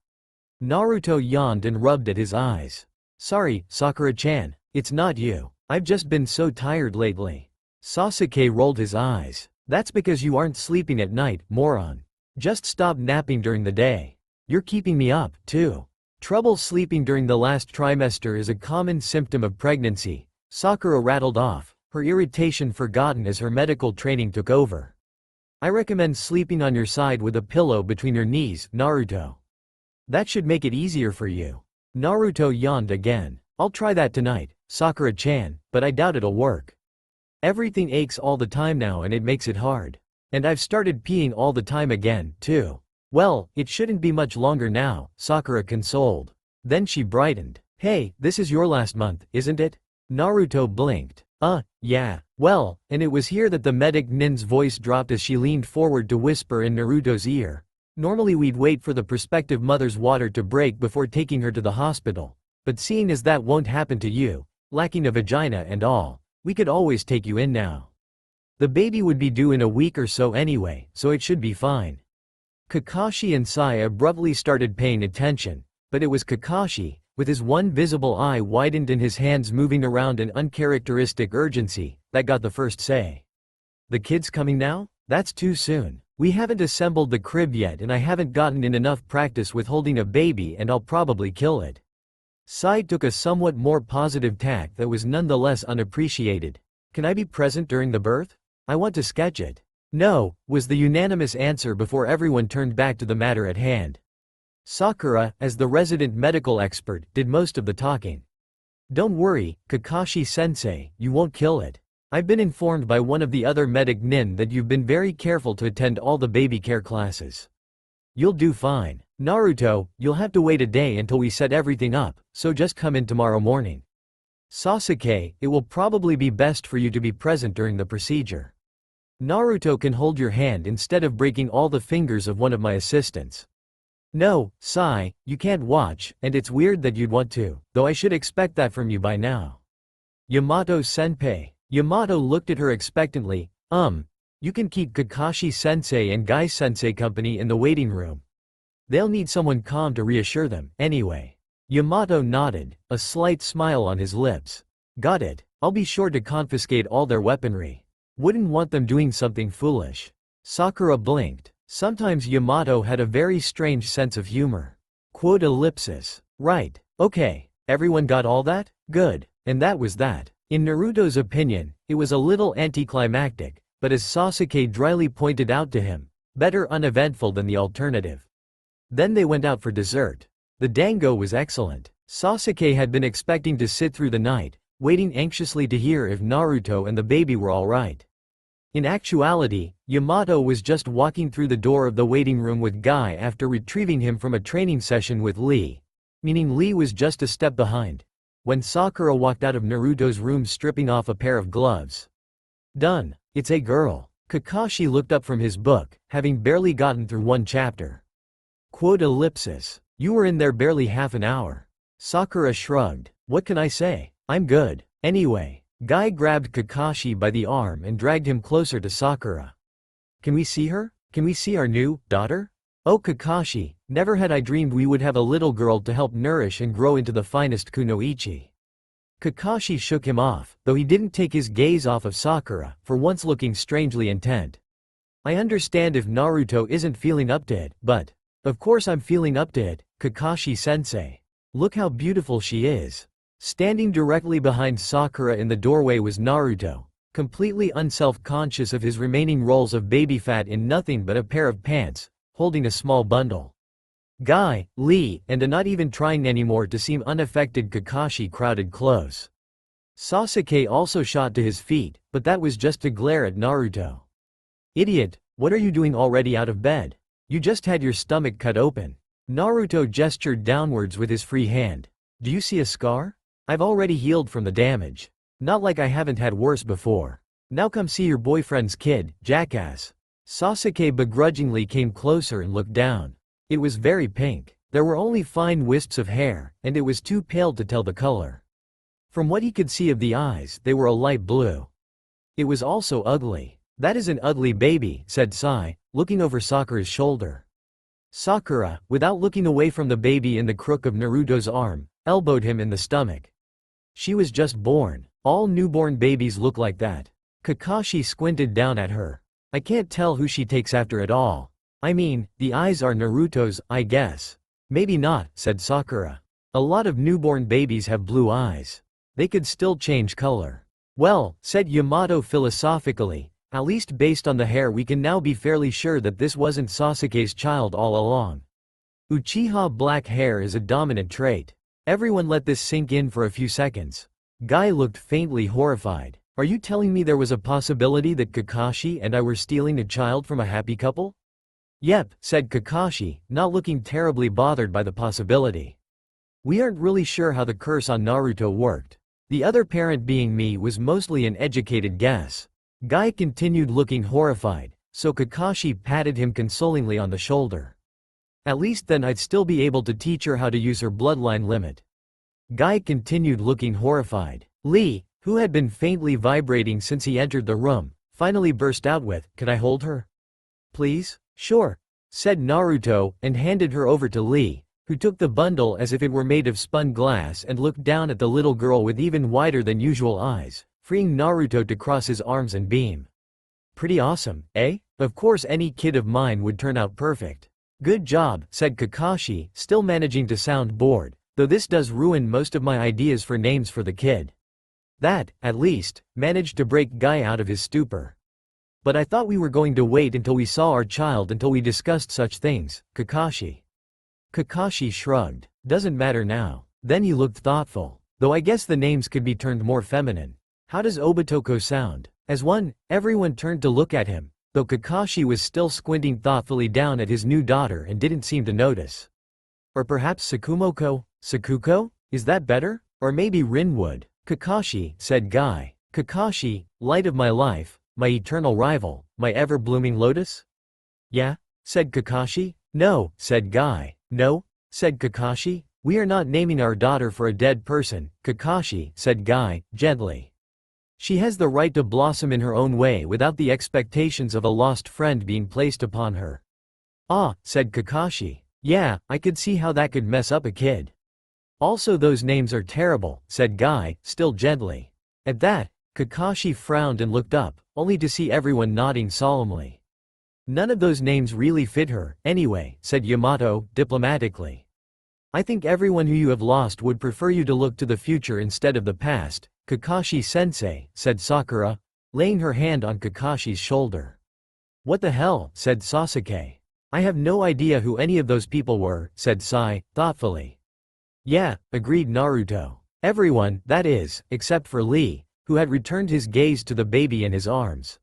[SPEAKER 1] Naruto yawned and rubbed at his eyes. "Sorry, Sakura-chan. It's not you. I've just been so tired lately." Sasuke rolled his eyes. "That's because you aren't sleeping at night, moron. Just stop napping during the day. You're keeping me up, too." Trouble sleeping during the last trimester is a common symptom of pregnancy, Sakura rattled off, her irritation forgotten as her medical training took over. "I recommend sleeping on your side with a pillow between your knees, Naruto. That should make it easier for you." Naruto yawned again. "I'll try that tonight, Sakura-chan, but I doubt it'll work. Everything aches all the time now and it makes it hard. And I've started peeing all the time again, too." "Well, it shouldn't be much longer now," Sakura consoled. Then she brightened. "Hey, this is your last month, isn't it?" Naruto blinked. Yeah. Well," and it was here that the medic Nin's voice dropped as she leaned forward to whisper in Naruto's ear. "Normally we'd wait for the prospective mother's water to break before taking her to the hospital. But seeing as that won't happen to you, lacking a vagina and all, we could always take you in now. The baby would be due in a week or so anyway, so it should be fine." Kakashi and Sai abruptly started paying attention, but it was Kakashi, with his one visible eye widened and his hands moving around in uncharacteristic urgency, that got the first say. "The kid's coming now? That's too soon. We haven't assembled the crib yet and I haven't gotten in enough practice with holding a baby and I'll probably kill it." Sai took a somewhat more positive tack that was nonetheless unappreciated. "Can I be present during the birth? I want to sketch it." "No," was the unanimous answer before everyone turned back to the matter at hand. Sakura, as the resident medical expert, did most of the talking. "Don't worry, Kakashi-sensei, you won't kill it. I've been informed by one of the other medic Nin that you've been very careful to attend all the baby care classes. You'll do fine. Naruto, you'll have to wait a day until we set everything up, so just come in tomorrow morning. Sasuke, it will probably be best for you to be present during the procedure. Naruto can hold your hand instead of breaking all the fingers of one of my assistants." "No, Sai, you can't watch, and it's weird that you'd want to, though I should expect that from you by now." "Yamato-senpai." Yamato looked at her expectantly. You can keep Kakashi-sensei and Gai-sensei company in the waiting room. They'll need someone calm to reassure them, anyway." Yamato nodded, a slight smile on his lips. "Got it. I'll be sure to confiscate all their weaponry. Wouldn't want them doing something foolish." Sakura blinked. Sometimes Yamato had a very strange sense of humor. Quote ellipsis. Right. Okay. Everyone got all that? Good. And that was that. In Naruto's opinion, it was a little anticlimactic, but as Sasuke dryly pointed out to him, better uneventful than the alternative. Then they went out for dessert. The dango was excellent. Sasuke had been expecting to sit through the night, waiting anxiously to hear if Naruto and the baby were alright. In actuality, Yamato was just walking through the door of the waiting room with Guy after retrieving him from a training session with Lee. Meaning Lee was just a step behind. When Sakura walked out of Naruto's room stripping off a pair of gloves. Done. It's a girl. Kakashi looked up from his book, having barely gotten through one chapter. Quote ellipsis. You were in there barely half an hour. Sakura shrugged. What can I say? I'm good. Anyway. Guy grabbed Kakashi by the arm and dragged him closer to Sakura. Can we see her? Can we see our new daughter? Oh Kakashi, never had I dreamed we would have a little girl to help nourish and grow into the finest kunoichi. Kakashi shook him off, though he didn't take his gaze off of Sakura, for once looking strangely intent. I understand if Naruto isn't feeling up to it, but of course I'm feeling up to it, Kakashi-sensei. Look how beautiful she is. Standing directly behind Sakura in the doorway was Naruto, completely unself-conscious of his remaining rolls of baby fat in nothing but a pair of pants, holding a small bundle. Guy, Lee, and a not even trying anymore to seem unaffected Kakashi crowded close. Sasuke also shot to his feet, but that was just to glare at Naruto. Idiot, what are you doing already out of bed? You just had your stomach cut open. Naruto gestured downwards with his free hand. Do you see a scar? I've already healed from the damage. Not like I haven't had worse before. Now come see your boyfriend's kid, jackass. Sasuke begrudgingly came closer and looked down. It was very pink. There were only fine wisps of hair, and it was too pale to tell the color. From what he could see of the eyes, they were a light blue. It was also ugly. That is an ugly baby, said Sai, looking over Sakura's shoulder. Sakura, without looking away from the baby in the crook of Naruto's arm, elbowed him in the stomach. She was just born. All newborn babies look like that. Kakashi squinted down at her. I can't tell who she takes after at all. I mean, the eyes are Naruto's, I guess. Maybe not, said Sakura. A lot of newborn babies have blue eyes. They could still change color. Well, said Yamato philosophically, at least based on the hair we can now be fairly sure that this wasn't Sasuke's child all along. Uchiha black hair is a dominant trait. Everyone let this sink in for a few seconds. Guy looked faintly horrified. Are you telling me there was a possibility that Kakashi and I were stealing a child from a happy couple? Yep, said Kakashi, not looking terribly bothered by the possibility. We aren't really sure how the curse on Naruto worked. The other parent being me was mostly an educated guess. Guy continued looking horrified, so Kakashi patted him consolingly on the shoulder. At least then I'd still be able to teach her how to use her bloodline limit. Guy continued looking horrified. Lee, who had been faintly vibrating since he entered the room, finally burst out with, "Can I hold her? Please?" "Sure," said Naruto, and handed her over to Lee, who took the bundle as if it were made of spun glass and looked down at the little girl with even wider than usual eyes, freeing Naruto to cross his arms and beam. Pretty awesome, eh? Of course any kid of mine would turn out perfect. Good job, said Kakashi, still managing to sound bored, though this does ruin most of my ideas for names for the kid. That, at least, managed to break Guy out of his stupor. But I thought we were going to wait until we saw our child until we discussed such things, Kakashi. Kakashi shrugged. Doesn't matter now. Then he looked thoughtful. Though I guess the names could be turned more feminine. How does Obitoko sound? As one, everyone turned to look at him, though Kakashi was still squinting thoughtfully down at his new daughter and didn't seem to notice. Or perhaps Sakumoko? Sakuko? Is that better? Or maybe Rinwood? Kakashi, said Guy. Kakashi, light of my life, my eternal rival, my ever-blooming lotus? Yeah? Said Kakashi. No, said Guy. No? Said Kakashi. We are not naming our daughter for a dead person, Kakashi, said Guy, gently. She has the right to blossom in her own way without the expectations of a lost friend being placed upon her. Ah, said Kakashi. Yeah, I could see how that could mess up a kid. Also those names are terrible, said Guy, still gently. At that, Kakashi frowned and looked up, only to see everyone nodding solemnly. None of those names really fit her, anyway, said Yamato, diplomatically. I think everyone who you have lost would prefer you to look to the future instead of the past, Kakashi-sensei, said Sakura, laying her hand on Kakashi's shoulder. What the hell, said Sasuke. I have no idea who any of those people were, said Sai, thoughtfully. Yeah, agreed Naruto. Everyone, that is, except for Lee, who had returned his gaze to the baby in his arms.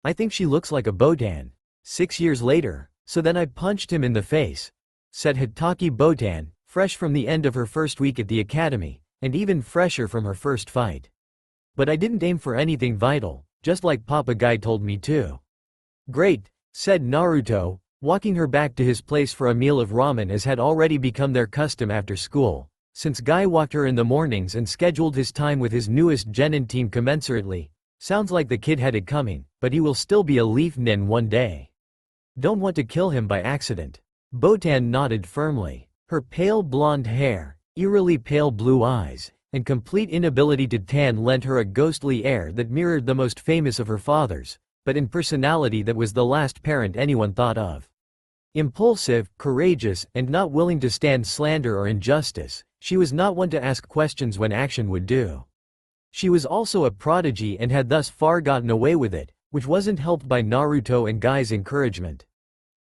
[SPEAKER 1] I think she looks like a Botan. 6 years later, so then I punched him in the face, said Hitaki Botan, fresh from the end of her first week at the academy, and even fresher from her first fight. But I didn't aim for anything vital, just like Papa Guy told me to. Great, said Naruto, walking her back to his place for a meal of ramen as had already become their custom after school, since Guy walked her in the mornings and scheduled his time with his newest genin team commensurately. Sounds like the kid had it coming, but he will still be a leaf nin one day. Don't want to kill him by accident. Botan nodded firmly. Her pale blonde hair, eerily pale blue eyes, and complete inability to tan lent her a ghostly air that mirrored the most famous of her fathers, but in personality that was the last parent anyone thought of. Impulsive, courageous, and not willing to stand slander or injustice, she was not one to ask questions when action would do. She was also a prodigy and had thus far gotten away with it, which wasn't helped by Naruto and Guy's encouragement.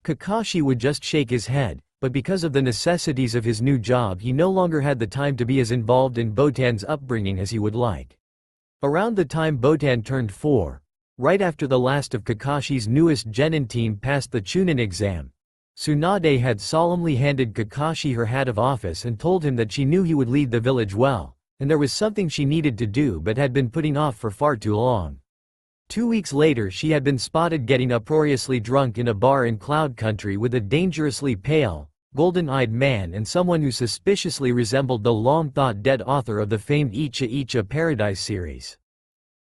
[SPEAKER 1] Kakashi would just shake his head, but because of the necessities of his new job he no longer had the time to be as involved in Botan's upbringing as he would like. Around the time Botan turned 4, right after the last of Kakashi's newest genin team passed the Chunin exam, Tsunade had solemnly handed Kakashi her hat of office and told him that she knew he would lead the village well, and there was something she needed to do but had been putting off for far too long. 2 weeks later she had been spotted getting uproariously drunk in a bar in Cloud Country with a dangerously pale, golden-eyed man and someone who suspiciously resembled the long-thought-dead author of the famed Icha Icha Paradise series.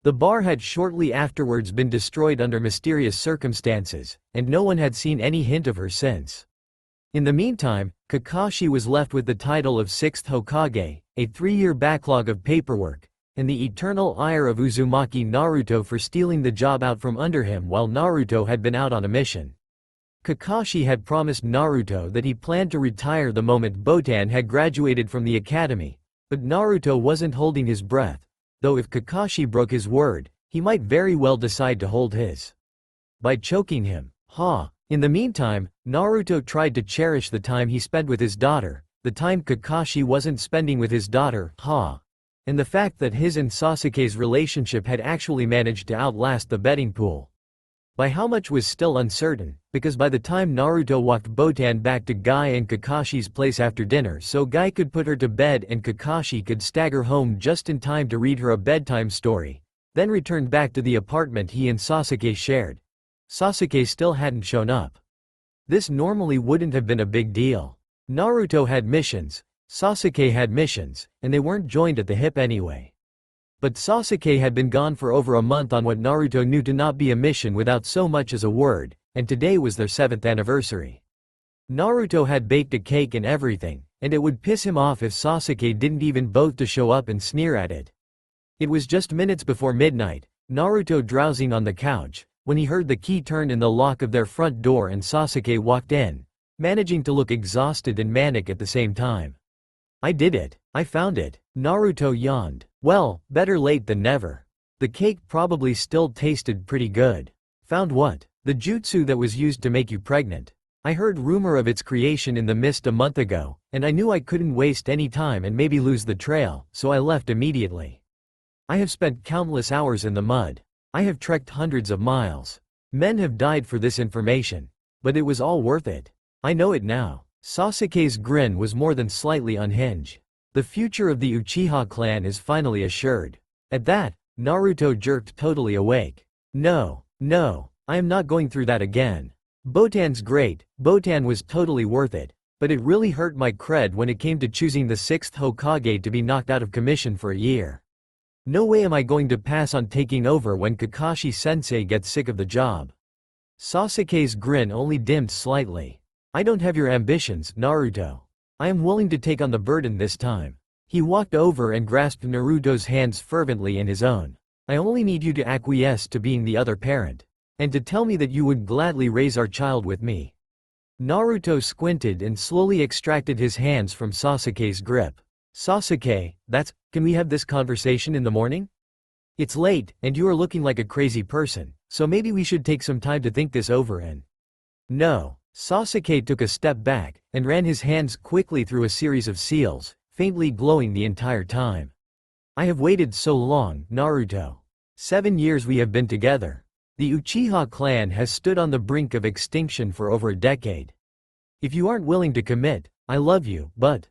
[SPEAKER 1] The bar had shortly afterwards been destroyed under mysterious circumstances, and no one had seen any hint of her since. In the meantime, Kakashi was left with the title of 6th Hokage, a 3-year backlog of paperwork, and the eternal ire of Uzumaki Naruto for stealing the job out from under him while Naruto had been out on a mission. Kakashi had promised Naruto that he planned to retire the moment Botan had graduated from the academy, but Naruto wasn't holding his breath, though if Kakashi broke his word, he might very well decide to hold his. By choking him. In the meantime, Naruto tried to cherish the time he spent with his daughter, the time Kakashi wasn't spending with his daughter, and the fact that his and Sasuke's relationship had actually managed to outlast the betting pool. By how much was still uncertain, because by the time Naruto walked Botan back to Guy and Kakashi's place after dinner so Guy could put her to bed and Kakashi could stagger home just in time to read her a bedtime story, then returned back to the apartment he and Sasuke shared, Sasuke still hadn't shown up. This normally wouldn't have been a big deal. Naruto had missions, Sasuke had missions, and they weren't joined at the hip anyway. But Sasuke had been gone for over a month on what Naruto knew to not be a mission without so much as a word, and today was their 7th anniversary. Naruto had baked a cake and everything, and it would piss him off if Sasuke didn't even bother to show up and sneer at it. It was just minutes before midnight, Naruto drowsing on the couch, when he heard the key turn in the lock of their front door and Sasuke walked in, managing to look exhausted and manic at the same time. I did it. I found it. Naruto yawned. Well, better late than never. The cake probably still tasted pretty good. Found what? The jutsu that was used to make you pregnant. I heard rumor of its creation in the mist a month ago, and I knew I couldn't waste any time and maybe lose the trail, so I left immediately. I have spent countless hours in the mud. I have trekked hundreds of miles. Men have died for this information. But it was all worth it. I know it now. Sasuke's grin was more than slightly unhinged. The future of the Uchiha clan is finally assured. At that, Naruto jerked totally awake. No, I am not going through that again. Botan's great, Botan was totally worth it, but it really hurt my cred when it came to choosing the 6th Hokage to be knocked out of commission for a year. No way am I going to pass on taking over when Kakashi-sensei gets sick of the job. Sasuke's grin only dimmed slightly. I don't have your ambitions, Naruto. I am willing to take on the burden this time. He walked over and grasped Naruto's hands fervently in his own. I only need you to acquiesce to being the other parent. And to tell me that you would gladly raise our child with me. Naruto squinted and slowly extracted his hands from Sasuke's grip. Sasuke, can we have this conversation in the morning? It's late, and you are looking like a crazy person, so maybe we should take some time to think this over and… No. Sasuke took a step back, and ran his hands quickly through a series of seals, faintly glowing the entire time. I have waited so long, Naruto. 7 years we have been together. The Uchiha clan has stood on the brink of extinction for over a decade. If you aren't willing to commit, I love you, but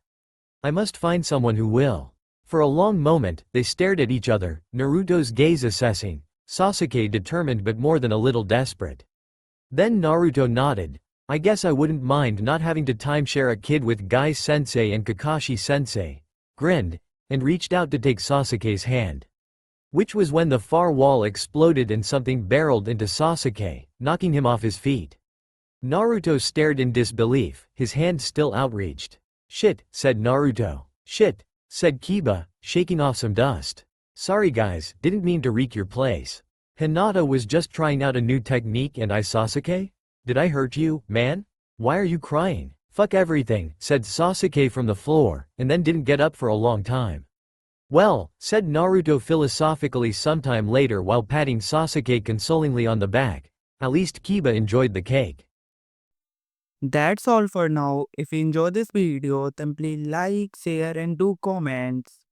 [SPEAKER 1] I must find someone who will. For a long moment, they stared at each other, Naruto's gaze assessing, Sasuke determined but more than a little desperate. Then Naruto nodded. I guess I wouldn't mind not having to timeshare a kid with Guy-sensei and Kakashi-sensei, grinned, and reached out to take Sasuke's hand. Which was when the far wall exploded and something barreled into Sasuke, knocking him off his feet. Naruto stared in disbelief, his hand still outreached. Shit, said Naruto. Shit, said Kiba, shaking off some dust. Sorry guys, didn't mean to wreck your place. Hinata was just trying out a new technique and I… Sasuke? Did I hurt you, man? Why are you crying? Fuck everything, said Sasuke from the floor, and then didn't get up for a long time. Well, said Naruto philosophically sometime later while patting Sasuke consolingly on the back. At least Kiba enjoyed the cake.
[SPEAKER 2] That's all for now. If you enjoy this video, then please like, share and do comments.